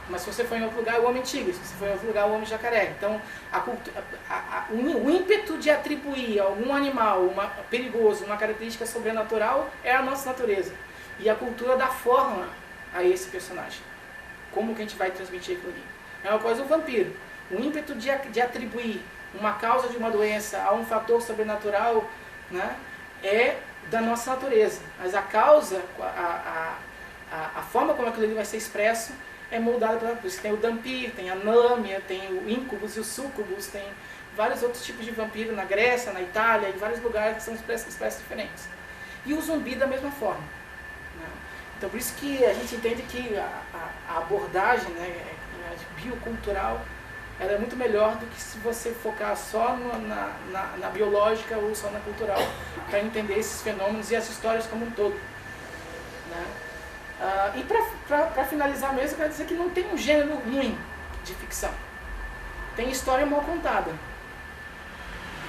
Mas se você for em outro lugar, é o homem tigre. Se você for em outro lugar, é o homem jacaré. Então o ímpeto de atribuir a algum animal perigoso uma característica sobrenatural é a nossa natureza. E a cultura dá forma a esse personagem. Como que a gente vai transmitir aquilo ali? É uma coisa o vampiro. O ímpeto de atribuir uma causa de uma doença a um fator sobrenatural, né, é da nossa natureza. Mas a causa, a forma como aquilo ali vai ser expresso é moldada pela cultura. Tem o Dhampir, tem a Nâmia, tem o Incubus e o Sucubus, tem vários outros tipos de vampiro na Grécia, na Itália, em vários lugares que são expressos diferentes. E o zumbi da mesma forma. Né? Então por isso que a gente entende que a abordagem, né, biocultural, ela é muito melhor do que se você focar só na biológica ou só na cultural, para entender esses fenômenos e as histórias como um todo. Né? E para finalizar mesmo, eu quero dizer que não tem um gênero ruim de ficção. Tem história mal contada.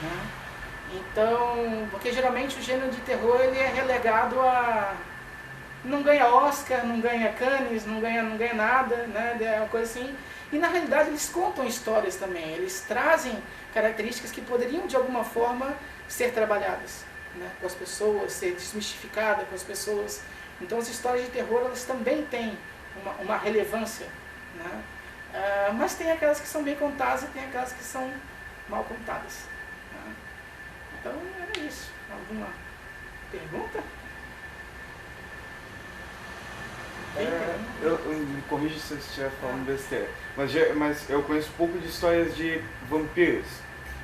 Né? Então, porque geralmente o gênero de terror ele é relegado a... não ganha Oscar, não ganha Cannes, não ganha nada, né? É uma coisa assim. E na realidade eles contam histórias também, eles trazem características que poderiam de alguma forma ser trabalhadas, né, com as pessoas, ser desmistificadas com as pessoas. Então as histórias de terror elas também têm uma relevância, né? Mas tem aquelas que são bem contadas e tem aquelas que são mal contadas. Né? Então era isso. Alguma pergunta? Eu me corrija se eu estiver falando besteira, mas eu conheço pouco de histórias de vampiros,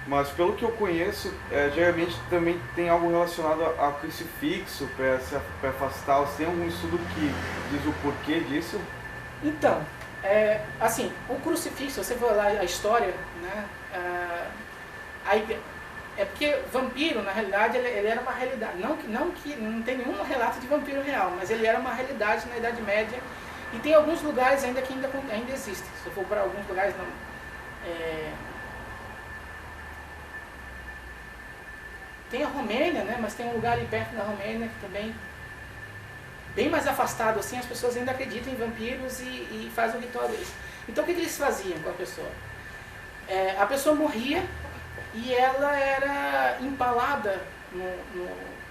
mas pelo que eu conheço, geralmente também tem algo relacionado a crucifixo para afastar. Você tem algum estudo que diz o porquê disso? Então, assim, o crucifixo, você vai lá a história, né, é porque vampiro, na realidade, ele era uma realidade. Não tem nenhum relato de vampiro real, mas ele era uma realidade na Idade Média. E tem alguns lugares ainda que ainda existem. Se eu for para alguns lugares, não. Tem a Romênia, né? Mas tem um lugar ali perto da Romênia que também, bem mais afastado assim, as pessoas ainda acreditam em vampiros e fazem o ritual deles. Então o que eles faziam com a pessoa? A pessoa morria e ela era empalada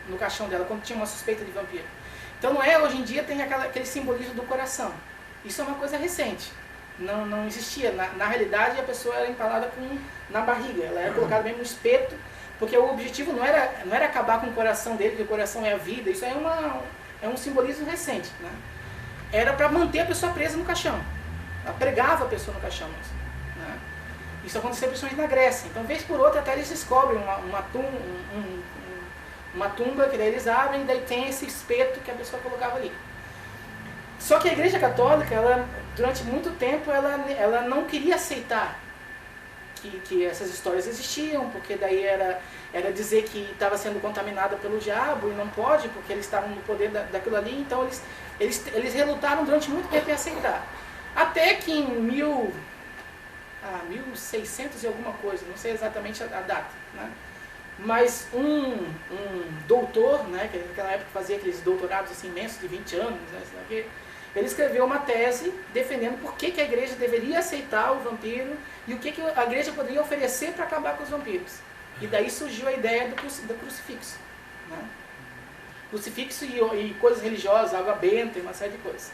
no caixão dela, quando tinha uma suspeita de vampiro. Então não é, hoje em dia tem aquele simbolismo do coração. Isso é uma coisa recente. Não existia. Na realidade a pessoa era empalada na barriga, ela era colocada mesmo no espeto, porque o objetivo não era acabar com o coração dele, porque o coração é a vida. Isso é um simbolismo recente. Né? Era para manter a pessoa presa no caixão. Ela pregava a pessoa no caixão mesmo. Né? Isso aconteceu principalmente na Grécia. Então, vez por outra, até eles descobrem uma tumba que daí eles abrem e daí tem esse espeto que a pessoa colocava ali. Só que a Igreja Católica, ela, durante muito tempo, ela não queria aceitar que essas histórias existiam, porque daí era dizer que estava sendo contaminada pelo diabo e não pode, porque eles estavam no poder daquilo ali. Então eles relutaram durante muito tempo em aceitar. Até que em 1600 e alguma coisa, não sei exatamente a data, né? Mas um doutor, né, que naquela época fazia aqueles doutorados assim, imensos de 20 anos, né, ele escreveu uma tese defendendo por que a igreja deveria aceitar o vampiro e o que a igreja poderia oferecer para acabar com os vampiros. E daí surgiu a ideia do crucifixo. Né? Crucifixo e coisas religiosas, água benta e uma série de coisas.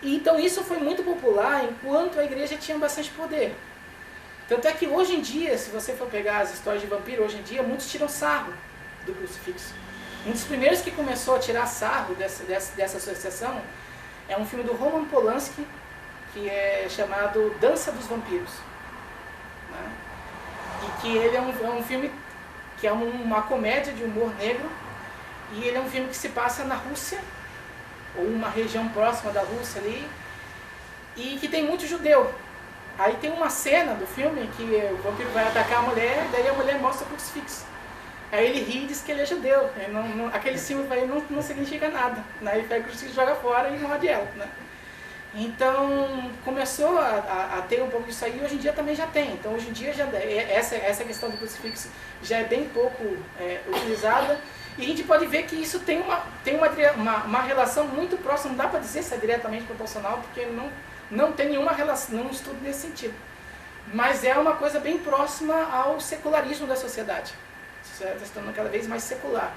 Então isso foi muito popular enquanto a igreja tinha bastante poder. Tanto é que hoje em dia, se você for pegar as histórias de vampiro, hoje em dia muitos tiram sarro do crucifixo. Um dos primeiros que começou a tirar sarro dessa associação é um filme do Roman Polanski, que é chamado Dança dos Vampiros. Né? E que ele é um filme que é uma comédia de humor negro, e ele é um filme que se passa na Rússia, ou uma região próxima da Rússia ali, e que tem muito judeu. Aí tem uma cena do filme que o vampiro vai atacar a mulher, daí a mulher mostra o crucifixo. Aí ele ri e diz que ele é judeu. Aquele símbolo para ele não significa nada. Né? Ele pega o crucifixo, joga fora e morde ela. Né? Então começou a ter um pouco disso aí, e hoje em dia também já tem. Então hoje em dia essa questão do crucifixo já é bem pouco utilizada. E a gente pode ver que isso tem uma relação muito próxima, não dá para dizer se é diretamente proporcional, porque não tem nenhuma relação, nenhum estudo nesse sentido. Mas é uma coisa bem próxima ao secularismo da sociedade. Está se tornando cada vez mais secular.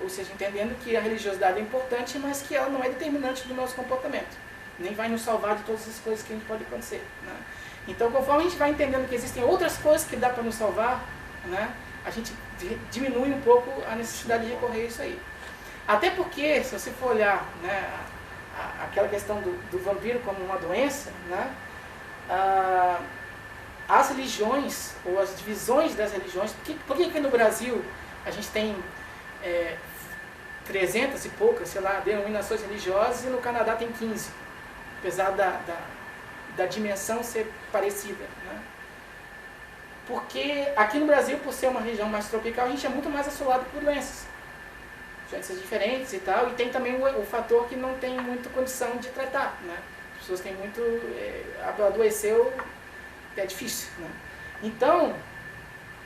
Ou seja, entendendo que a religiosidade é importante, mas que ela não é determinante do nosso comportamento. Nem vai nos salvar de todas as coisas que a gente pode acontecer. Né? Então, conforme a gente vai entendendo que existem outras coisas que dá para nos salvar, né, a gente diminui um pouco a necessidade de recorrer a isso aí. Até porque, se você for olhar, né, aquela questão do vampiro como uma doença, né, as religiões, ou as divisões das religiões, por que no Brasil a gente tem 300 e poucas, sei lá, denominações religiosas, e no Canadá tem 15, apesar da dimensão ser parecida, né? Porque aqui no Brasil, por ser uma região mais tropical, a gente é muito mais assolado por doenças diferentes e tal, e tem também o fator que não tem muita condição de tratar, né? As pessoas têm muito, adoeceu, é difícil, né? Então,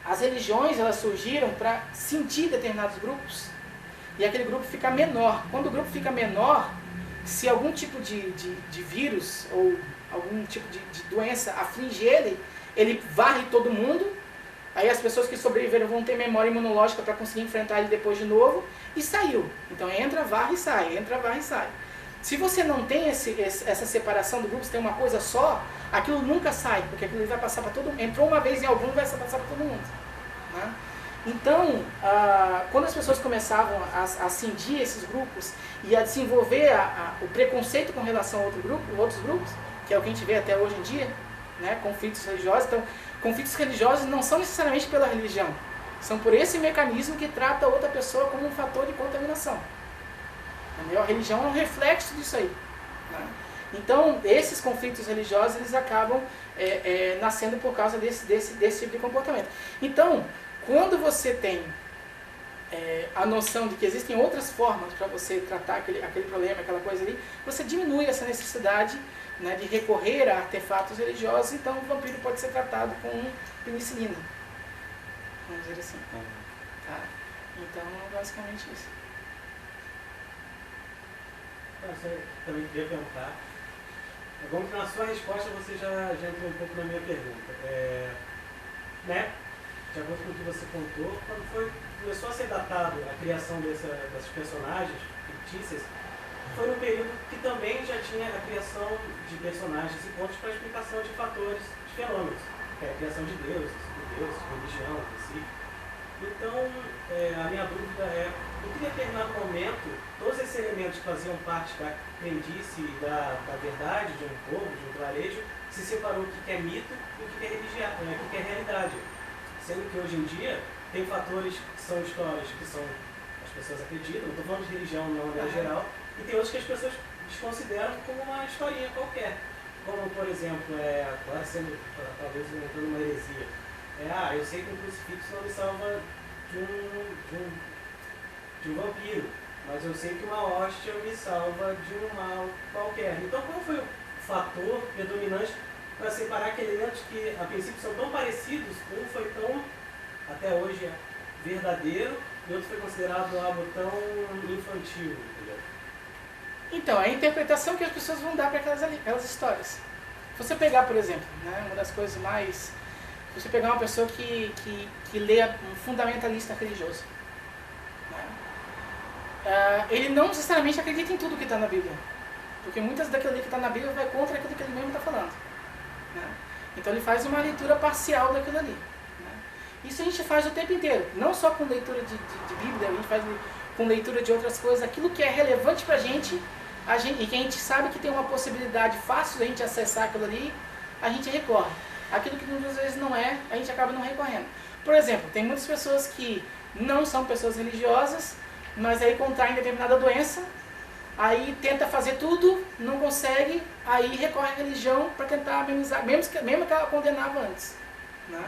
as religiões, elas surgiram para cindir determinados grupos, e aquele grupo fica menor. Quando o grupo fica menor, se algum tipo de vírus, ou algum tipo de doença aflige ele varre todo mundo, aí as pessoas que sobreviveram vão ter memória imunológica para conseguir enfrentar ele depois de novo, e saiu. Então entra, varre e sai, entra, varre e sai. Se você não tem essa separação do grupo, se tem uma coisa só, aquilo nunca sai, porque aquilo vai passar para todo mundo. Entrou uma vez em algum, vai passar para todo mundo. Né? Então, quando as pessoas começavam a cindir esses grupos e a desenvolver o preconceito com relação a outros grupos, que é o que a gente vê até hoje em dia, né, conflitos religiosos. Então, conflitos religiosos não são necessariamente pela religião, são por esse mecanismo que trata outra pessoa como um fator de contaminação. Entendeu? A religião é um reflexo disso aí. Né? Então, esses conflitos religiosos, eles acabam nascendo por causa desse tipo de comportamento. Então, quando você tem a noção de que existem outras formas para você tratar aquele problema, aquela coisa ali, você diminui essa necessidade, né, de recorrer a artefatos religiosos. Então o vampiro pode ser tratado com penicilina, vamos dizer assim. Tá? Então, basicamente isso. Eu também queria perguntar, vamos que na sua resposta você já entrou um pouco na minha pergunta. Né? De acordo com o que você contou, quando começou a ser datado a criação dessas personagens fictícias, foi no período que também já tinha a criação de personagens e pontos para a explicação de fatores, de fenômenos, que é a criação de deuses, religião, si. Então, a minha dúvida é, em que determinado momento, todos esses elementos que faziam parte da crendice e da verdade de um povo, de um vilarejo, se separou o que é mito e o que é religião, o que é realidade. Sendo que hoje em dia, tem fatores que são histórias que as pessoas acreditam, não estou falando de religião de uma maneira geral, e tem outros que as pessoas desconsideram como uma historinha qualquer. Como, por exemplo, agora sendo, talvez, entrando numa heresia. Eu sei que um crucifixo não me salva de um vampiro, mas eu sei que uma hóstia me salva de um mal qualquer. Então, qual foi o fator predominante para separar aqueles elementos que, a princípio, são tão parecidos, um foi tão, até hoje, verdadeiro, e outro foi considerado algo tão infantil, entendeu? Então, a interpretação que as pessoas vão dar para aquelas histórias. Se você pegar, por exemplo, né, uma das coisas mais... Se você pegar uma pessoa que lê um fundamentalista religioso, né, ele não necessariamente acredita em tudo que está na Bíblia. Porque muitas daquilo que está na Bíblia vai contra aquilo que ele mesmo está falando. Né? Então ele faz uma leitura parcial daquilo ali. Né? Isso a gente faz o tempo inteiro. Não só com leitura de Bíblia, a gente faz com leitura de outras coisas. Aquilo que é relevante para a gente e que a gente sabe que tem uma possibilidade fácil de a gente acessar aquilo ali, a gente recorre. Aquilo que muitas vezes não é, a gente acaba não recorrendo. Por exemplo, tem muitas pessoas que não são pessoas religiosas, mas aí contraem determinada doença, aí tenta fazer tudo, não consegue, aí recorre à religião para tentar amenizar, mesmo que ela condenava antes. Né?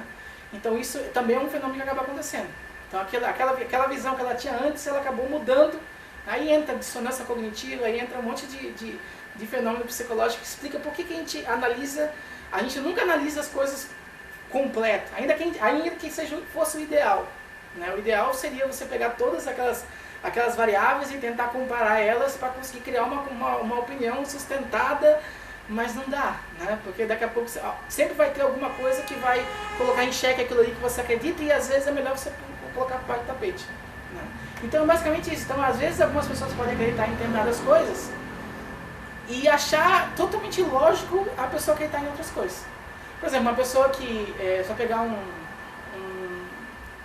Então isso também é um fenômeno que acaba acontecendo. Então aquela visão que ela tinha antes, ela acabou mudando, aí entra dissonância cognitiva, aí entra um monte de fenômeno psicológico que explica por que a gente analisa. A gente nunca analisa as coisas completas, ainda que fosse o ideal. Né? O ideal seria você pegar todas aquelas variáveis e tentar comparar elas para conseguir criar uma opinião sustentada, mas não dá, né? Porque daqui a pouco sempre vai ter alguma coisa que vai colocar em xeque aquilo ali que você acredita e às vezes é melhor você colocar por baixo do tapete. Né? Então é basicamente isso. Então às vezes algumas pessoas podem acreditar em determinadas coisas e achar totalmente ilógico a pessoa acreditar em outras coisas. Por exemplo, uma pessoa que, só pegar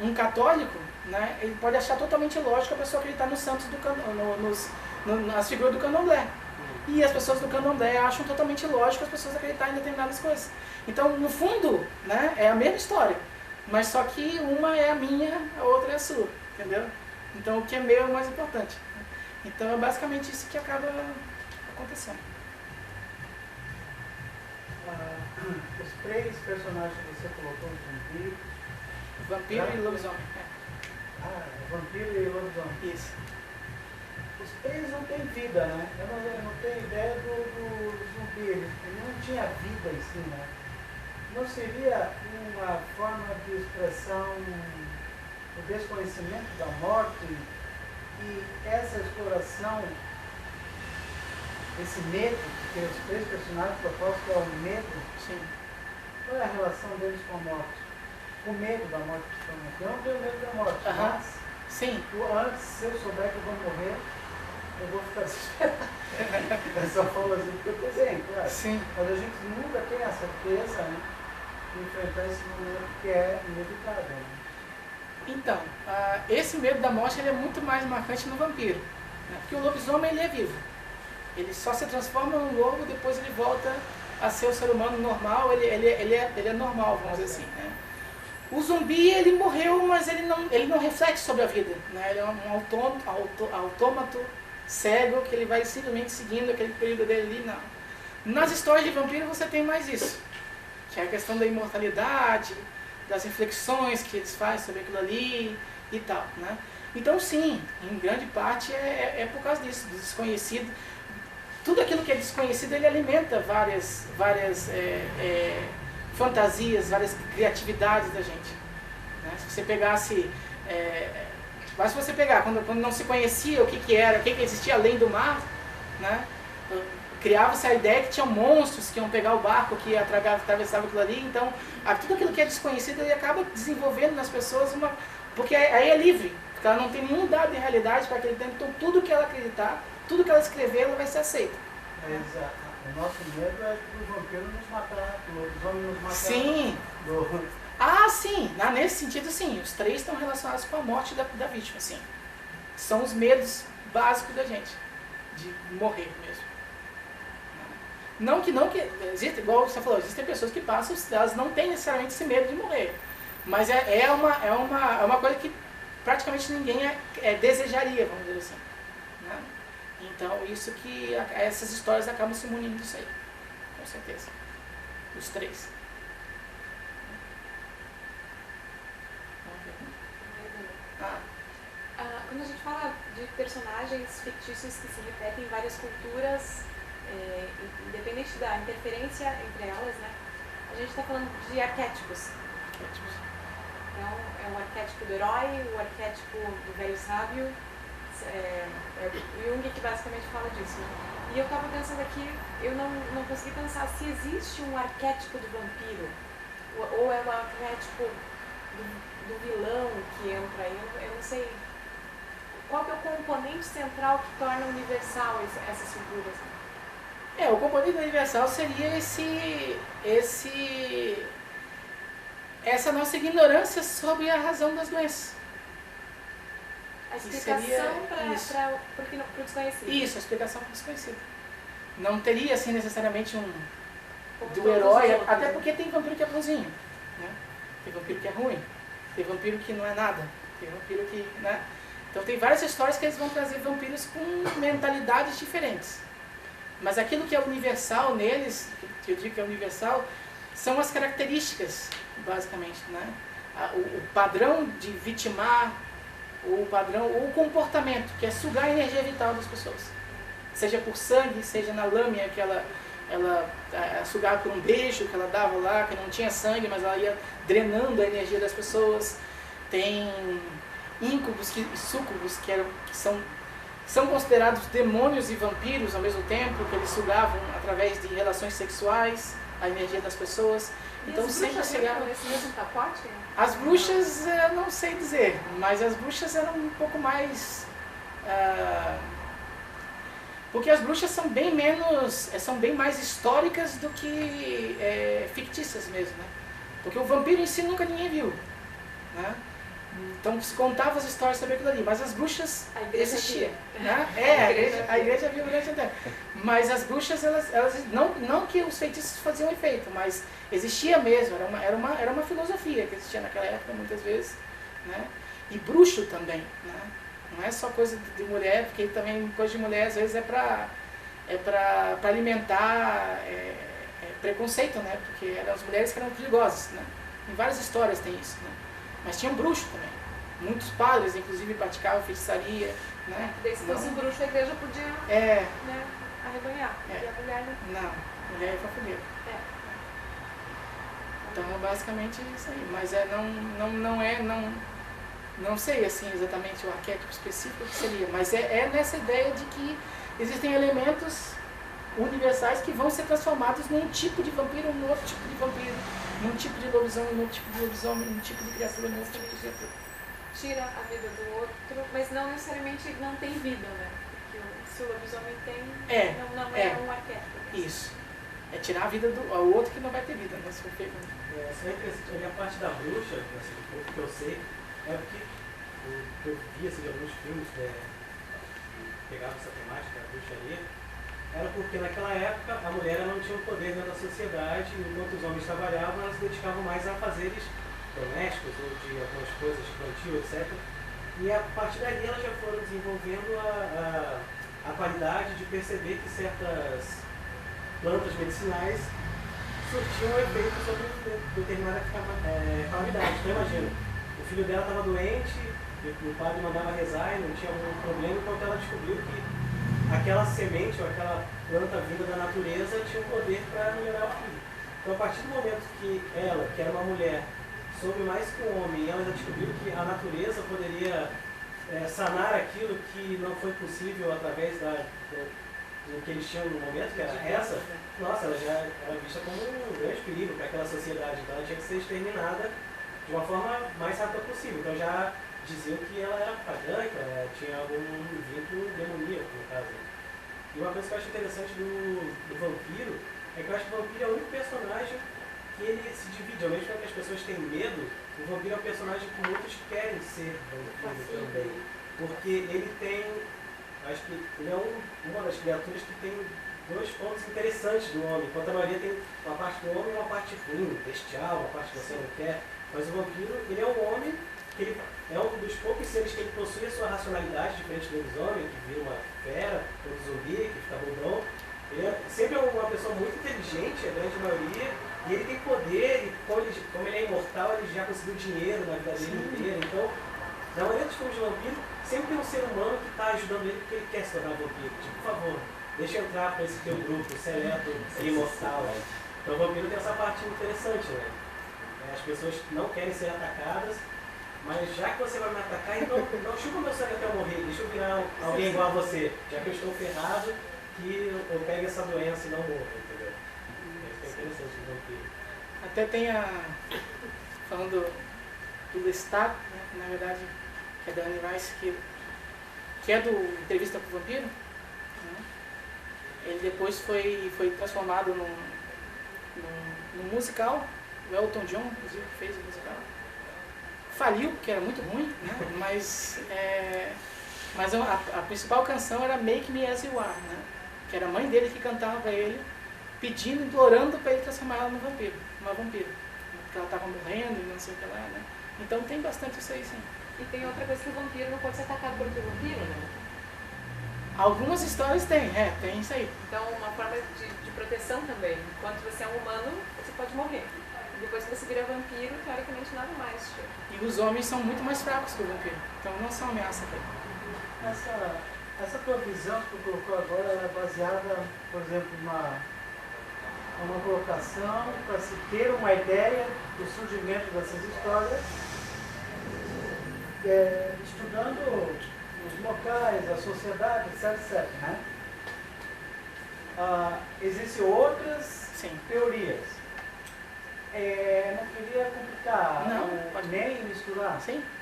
um católico, né, ele pode achar totalmente ilógico a pessoa acreditar nos santos, nas figuras do candomblé. E as pessoas do candomblé acham totalmente ilógico as pessoas acreditarem em determinadas coisas. Então, no fundo, né, é a mesma história, mas só que uma é a minha, a outra é a sua, entendeu? Então, o que é meu é o mais importante. Então, é basicamente isso que acaba acontecendo. Os três personagens que você colocou, Vampiro e lobisomem. Vampiro e lobisomem. Isso. Os três não têm vida, né? Eu não tenho ideia do zumbi. Ele não tinha vida em si, né? Não seria uma forma de expressão do desconhecimento da morte e essa exploração, esse medo, que os três personagens propostos é o medo? Sim. Qual é a relação deles com a morte? O medo da morte, principalmente. Eu não tenho medo da morte, mas sim. Antes, se eu souber que eu vou morrer, eu vou ficar desesperado. Eu só falo assim porque eu desenho, claro. Sim. Mas a gente nunca tem a certeza, né, de enfrentar esse momento que é inevitável. Né? Então, esse medo da morte ele é muito mais marcante no vampiro. Né? Porque o lobisomem ele é vivo. Ele só se transforma num lobo, depois ele volta a ser o ser humano normal, ele é normal, vamos dizer assim. Né? O zumbi, ele morreu, mas ele não reflete sobre a vida. Né? Ele é um autômato cego, que ele vai simplesmente seguindo aquele período dele ali. Não. Nas histórias de vampiro você tem mais isso, que é a questão da imortalidade, das reflexões que eles fazem sobre aquilo ali e tal. Né? Então sim, em grande parte é por causa disso, do desconhecido. Tudo aquilo que é desconhecido, ele alimenta várias fantasias, várias criatividades da gente. Né? Se você pegasse... mas se você pegar, quando não se conhecia o que era, o que existia além do mar, né? Criava-se a ideia que tinham monstros que iam pegar o barco, que atravessava aquilo ali. Então, tudo aquilo que é desconhecido, ele acaba desenvolvendo nas pessoas porque aí é livre, porque ela não tem nenhum dado de realidade para aquele tempo. Então, tudo que ela acreditar, tudo que ela escrever, ela vai ser aceita. Exato. O nosso medo é do vampiro nos matar, do lobisomem nos matar. Sim. Ah, sim, nesse sentido sim, os 3 estão relacionados com a morte da vítima, sim. São os medos básicos da gente, de morrer mesmo. Não que existe, igual você falou, existem pessoas que passam, elas não têm necessariamente esse medo de morrer. Mas é uma coisa que praticamente ninguém desejaria, vamos dizer assim. Né? Então, isso que essas histórias acabam se munindo disso aí, com certeza. Os 3. Quando a gente fala de personagens fictícios que se repetem em várias culturas, independente da interferência entre elas, né, a gente está falando de arquétipos. Então, é o arquétipo do herói, o arquétipo do velho sábio, é o Jung que basicamente fala disso. Né? E eu estava pensando aqui, eu não consegui pensar se existe um arquétipo do vampiro, ou é o arquétipo do vilão que entra aí, eu não sei. Qual que é o componente central que torna universal essas figuras? O componente universal seria essa nossa ignorância sobre a razão das doenças. A explicação para o desconhecido. Isso, a explicação para o desconhecido. Não teria assim necessariamente do herói, até porque tem vampiro que é bonzinho, né? Tem vampiro que é ruim, tem vampiro que não é nada, tem vampiro que, né? Então tem várias histórias que eles vão trazer vampiros com mentalidades diferentes. Mas aquilo que é universal neles, que eu digo que é universal, são as características, basicamente, né? O padrão de vitimar, o comportamento, que é sugar a energia vital das pessoas. Seja por sangue, seja na lâmina que ela sugava por um beijo que ela dava lá, que não tinha sangue, mas ela ia drenando a energia das pessoas. Tem íncubos e súcubos que são considerados demônios e vampiros ao mesmo tempo, que eles sugavam através de relações sexuais a energia das pessoas. E então sempre chegava nesse mesmo pacote? As bruxas, eu não sei dizer, mas as bruxas eram um pouco mais porque as bruxas são bem mais históricas do que fictícias mesmo, né? Porque o vampiro em si nunca ninguém viu, né? Então se contava as histórias sobre aquilo ali, mas as bruxas existiam, né? A igreja viu durante o tempo. Mas as bruxas, elas não que os feitiços faziam efeito, mas existia mesmo, era uma filosofia que existia naquela época muitas vezes, né? E bruxo também, né? Não é só coisa de mulher, porque também coisa de mulher às vezes é para alimentar preconceito, né? Porque eram as mulheres que eram perigosas, né? Em várias histórias tem isso, né? Mas tinha um bruxo também. Muitos padres, inclusive, praticavam feitiçaria, né? Daí, se fosse bruxo, a igreja podia né, arrebanhar. E a mulher não, mulher é fofoqueira. Então, basicamente isso aí. Mas não sei assim exatamente o arquétipo específico que seria, mas é nessa ideia de que existem elementos universais que vão ser transformados num tipo de vampiro, num outro tipo de vampiro, num tipo de lobisomem, num tipo de lobisomem, num tipo de criatura, num outro tipo de criatura. Tira a vida do outro, mas não necessariamente não tem vida, né? Porque se o lobisomem tem, não é um arquétipo. Isso. É tirar a vida do outro que não vai ter vida, né? Se for feito. Isso é interessante. A minha parte da bruxa, assim, pouco que eu sei, é porque eu vi assim, alguns filmes que pegavam essa temática da bruxaria, era porque naquela época a mulher não tinha o poder dentro da sociedade, enquanto os homens trabalhavam, elas se dedicavam mais a fazeres domésticos ou de algumas coisas de plantio, etc. E a partir daí elas já foram desenvolvendo a qualidade de perceber que certas plantas medicinais surtiam efeito sobre determinada calamidade. Então imagina, o filho dela estava doente, o padre mandava rezar e não tinha algum problema, enquanto ela descobriu que aquela semente ou aquela planta vinda da natureza tinha um poder para melhorar o filho. Então a partir do momento que ela, que era uma mulher, soube mais que um homem, e ela já descobriu que a natureza poderia sanar aquilo que não foi possível através do que eles tinham no momento, que era essa, nossa, ela já era vista como um grande perigo para aquela sociedade, então ela tinha que ser exterminada de uma forma mais rápida possível. Então já diziam que ela era pagã, que ela tinha algum vínculo demoníaco, no caso. E uma coisa que eu acho interessante do vampiro é que eu acho que o vampiro é o único personagem que ele se divide. Ao mesmo tempo que as pessoas têm medo, o vampiro é um personagem que muitos querem ser vampiro também. Porque ele tem, acho que ele é uma das criaturas que tem dois pontos interessantes do homem. Enquanto a maioria tem uma parte do homem e uma parte ruim, bestial, uma parte que você não quer. Mas o vampiro, ele é um homem, que ele é um dos poucos seres que ele possui a sua racionalidade, diferente do lobisomem, que vira uma fera, ou do zumbi, que fica bobão. Ele é sempre uma pessoa muito inteligente, a grande maioria, e ele tem poder, e como ele é imortal, ele já conseguiu dinheiro na vida dele inteira. Então, na maioria dos filmes de vampiro, sempre tem um ser humano que está ajudando ele porque ele quer se tornar vampiro. Tipo, por favor, deixa eu entrar para esse teu grupo seleto e imortal. Então o vampiro tem essa parte interessante, né? As pessoas não querem ser atacadas, mas já que você vai me atacar, então não chupa meu sangue até eu morrer, deixa eu virar alguém igual a você, já que eu estou ferrado, que eu pegue essa doença e não morro, entendeu? Isso é interessante o vampiro. Até tem falando do Lestat, né, que na verdade é da Anne Rice, que é do Entrevista com o Vampiro, né? Ele depois foi transformado num musical. O Elton John, inclusive, fez o musical. Faliu, porque era muito ruim, né? mas a principal canção era Make Me As You Are, né? Que era a mãe dele que cantava para ele, pedindo, implorando para ele transformar ela numa vampira. Porque ela estava morrendo e não sei o que lá, né? Então tem bastante isso aí, sim. E tem outra coisa que o vampiro não pode ser atacado por outro vampiro, né? Algumas histórias tem isso aí. Então, uma forma de proteção também. Enquanto você é um humano, você pode morrer. Depois que você vira vampiro, teoricamente nada mais. E os homens são muito mais fracos que o vampiro. Então não são ameaça para ele. Essa tua visão que tu colocou agora, ela é baseada, por exemplo, numa colocação para se ter uma ideia do surgimento dessas histórias, estudando os locais, a sociedade, etc. Né? Existem outras teorias. Não queria complicar, nem misturar,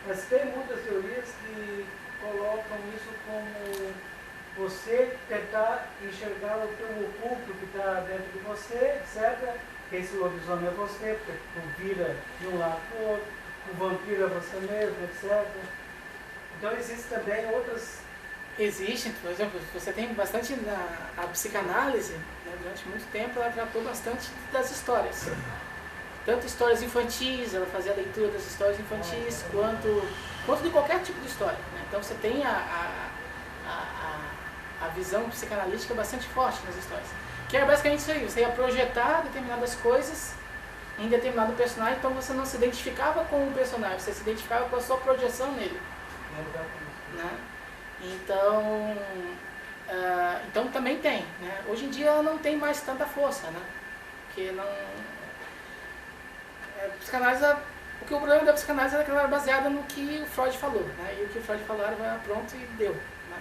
mas tem muitas teorias que colocam isso como você tentar enxergar o teu oculto que está dentro de você, etc. Que esse lobisomem é você, porque tu vira de um lado para o outro, o vampiro é você mesmo, etc. Então existem também outras... Existem, por exemplo, você tem bastante a psicanálise, né, durante muito tempo ela tratou bastante das histórias. Tanto histórias infantis, ela fazia a leitura das histórias infantis, quanto de qualquer tipo de história, né? Então você tem a visão psicanalítica bastante forte nas histórias. Que era basicamente isso aí, você ia projetar determinadas coisas em determinado personagem, então você não se identificava com o personagem, você se identificava com a sua projeção nele. Né? Então também tem, né? Hoje em dia ela não tem mais tanta força, né? Porque não... o problema da psicanálise era que ela era baseada no que o Freud falou, né? E o que o Freud falou era pronto e deu, né?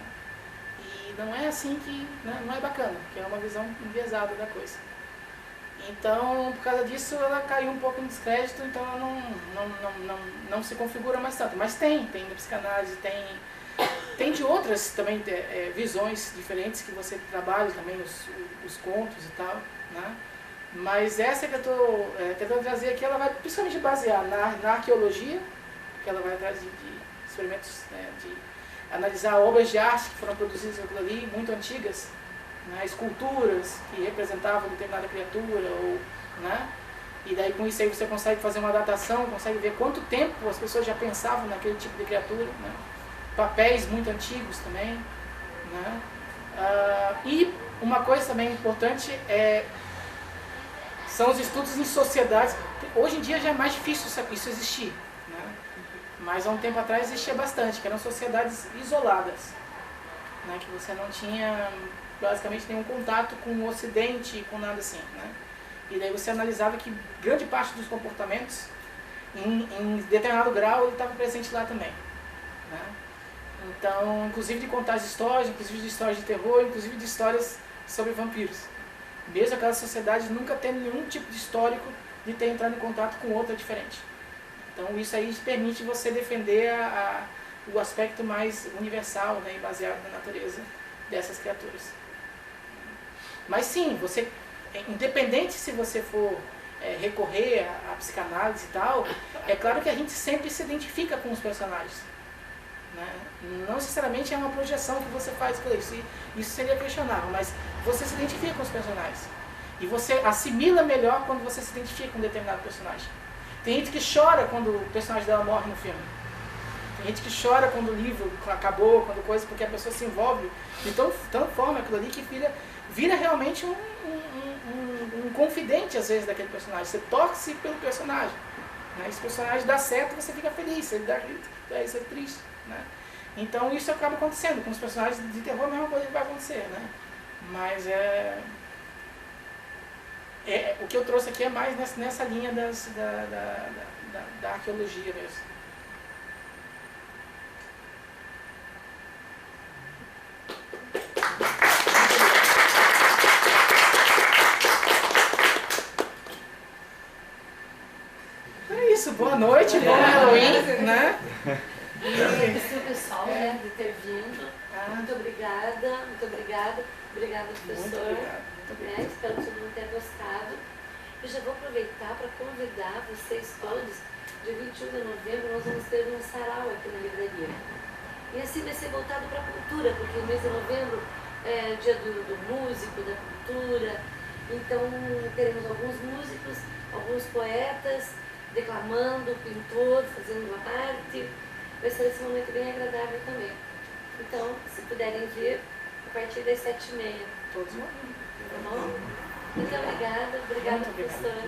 E não é assim que, né? Não é bacana, porque é uma visão enviesada da coisa. Então, por causa disso, ela caiu um pouco no descrédito, então ela não se configura mais tanto. Mas tem na psicanálise, tem de outras também visões diferentes que você trabalha também, os contos e tal, né? Mas essa que eu estou tentando trazer aqui, ela vai principalmente basear na arqueologia, que ela vai atrás de experimentos, né, de analisar obras de arte que foram produzidas ali, muito antigas, né, esculturas que representavam determinada criatura, né, e daí com isso aí você consegue fazer uma datação, consegue ver quanto tempo as pessoas já pensavam naquele tipo de criatura, né, papéis muito antigos também, né, e uma coisa também importante são os estudos em sociedades. Hoje em dia já é mais difícil isso existir, né? Mas há um tempo atrás existia bastante, que eram sociedades isoladas, né? Que você não tinha basicamente nenhum contato com o Ocidente, com nada assim, né? E daí você analisava que grande parte dos comportamentos, em determinado grau, ele estava presente lá também, né? Então, inclusive de contar as histórias, inclusive de histórias de terror, inclusive de histórias sobre vampiros. Mesmo aquelas sociedades nunca tendo nenhum tipo de histórico de ter entrado em contato com outra diferente. Então isso aí permite você defender o aspecto mais universal, né, e baseado na natureza dessas criaturas. Mas sim, independente se você for recorrer à psicanálise e tal, é claro que a gente sempre se identifica com os personagens. Né? Não necessariamente é uma projeção que você faz com isso. Isso seria questionável, mas você se identifica com os personagens. E você assimila melhor quando você se identifica com um determinado personagem. Tem gente que chora quando o personagem dela morre no filme. Tem gente que chora quando o livro acabou, quando coisa, porque a pessoa se envolve de tão forma aquilo ali que vira realmente um confidente, às vezes, daquele personagem. Você torce pelo personagem. Né? Se o personagem dá certo, você fica feliz. Se ele dá errado, você é triste. Né? Então isso acaba acontecendo. Com os personagens de terror, a mesma coisa vai acontecer. Né? Mas o que eu trouxe aqui é mais nessa linha da arqueologia mesmo. É isso, boa noite, bom Halloween, né? Agradecer o pessoal de ter vindo. Muito obrigada, obrigada, professor. Muito obrigado. Espero que todo mundo tenha gostado. Eu já vou aproveitar para convidar vocês todos. Dia 21 de novembro nós vamos ter um sarau aqui na livraria. E assim vai ser voltado para a cultura, porque o mês de novembro é dia do músico, da cultura. Então teremos alguns músicos, alguns poetas declamando, pintor, fazendo uma arte. Vai ser esse momento bem agradável também. Então, se puderem vir, a partir das 7h30. Todos vão. Tá bom? Muito obrigada, professora.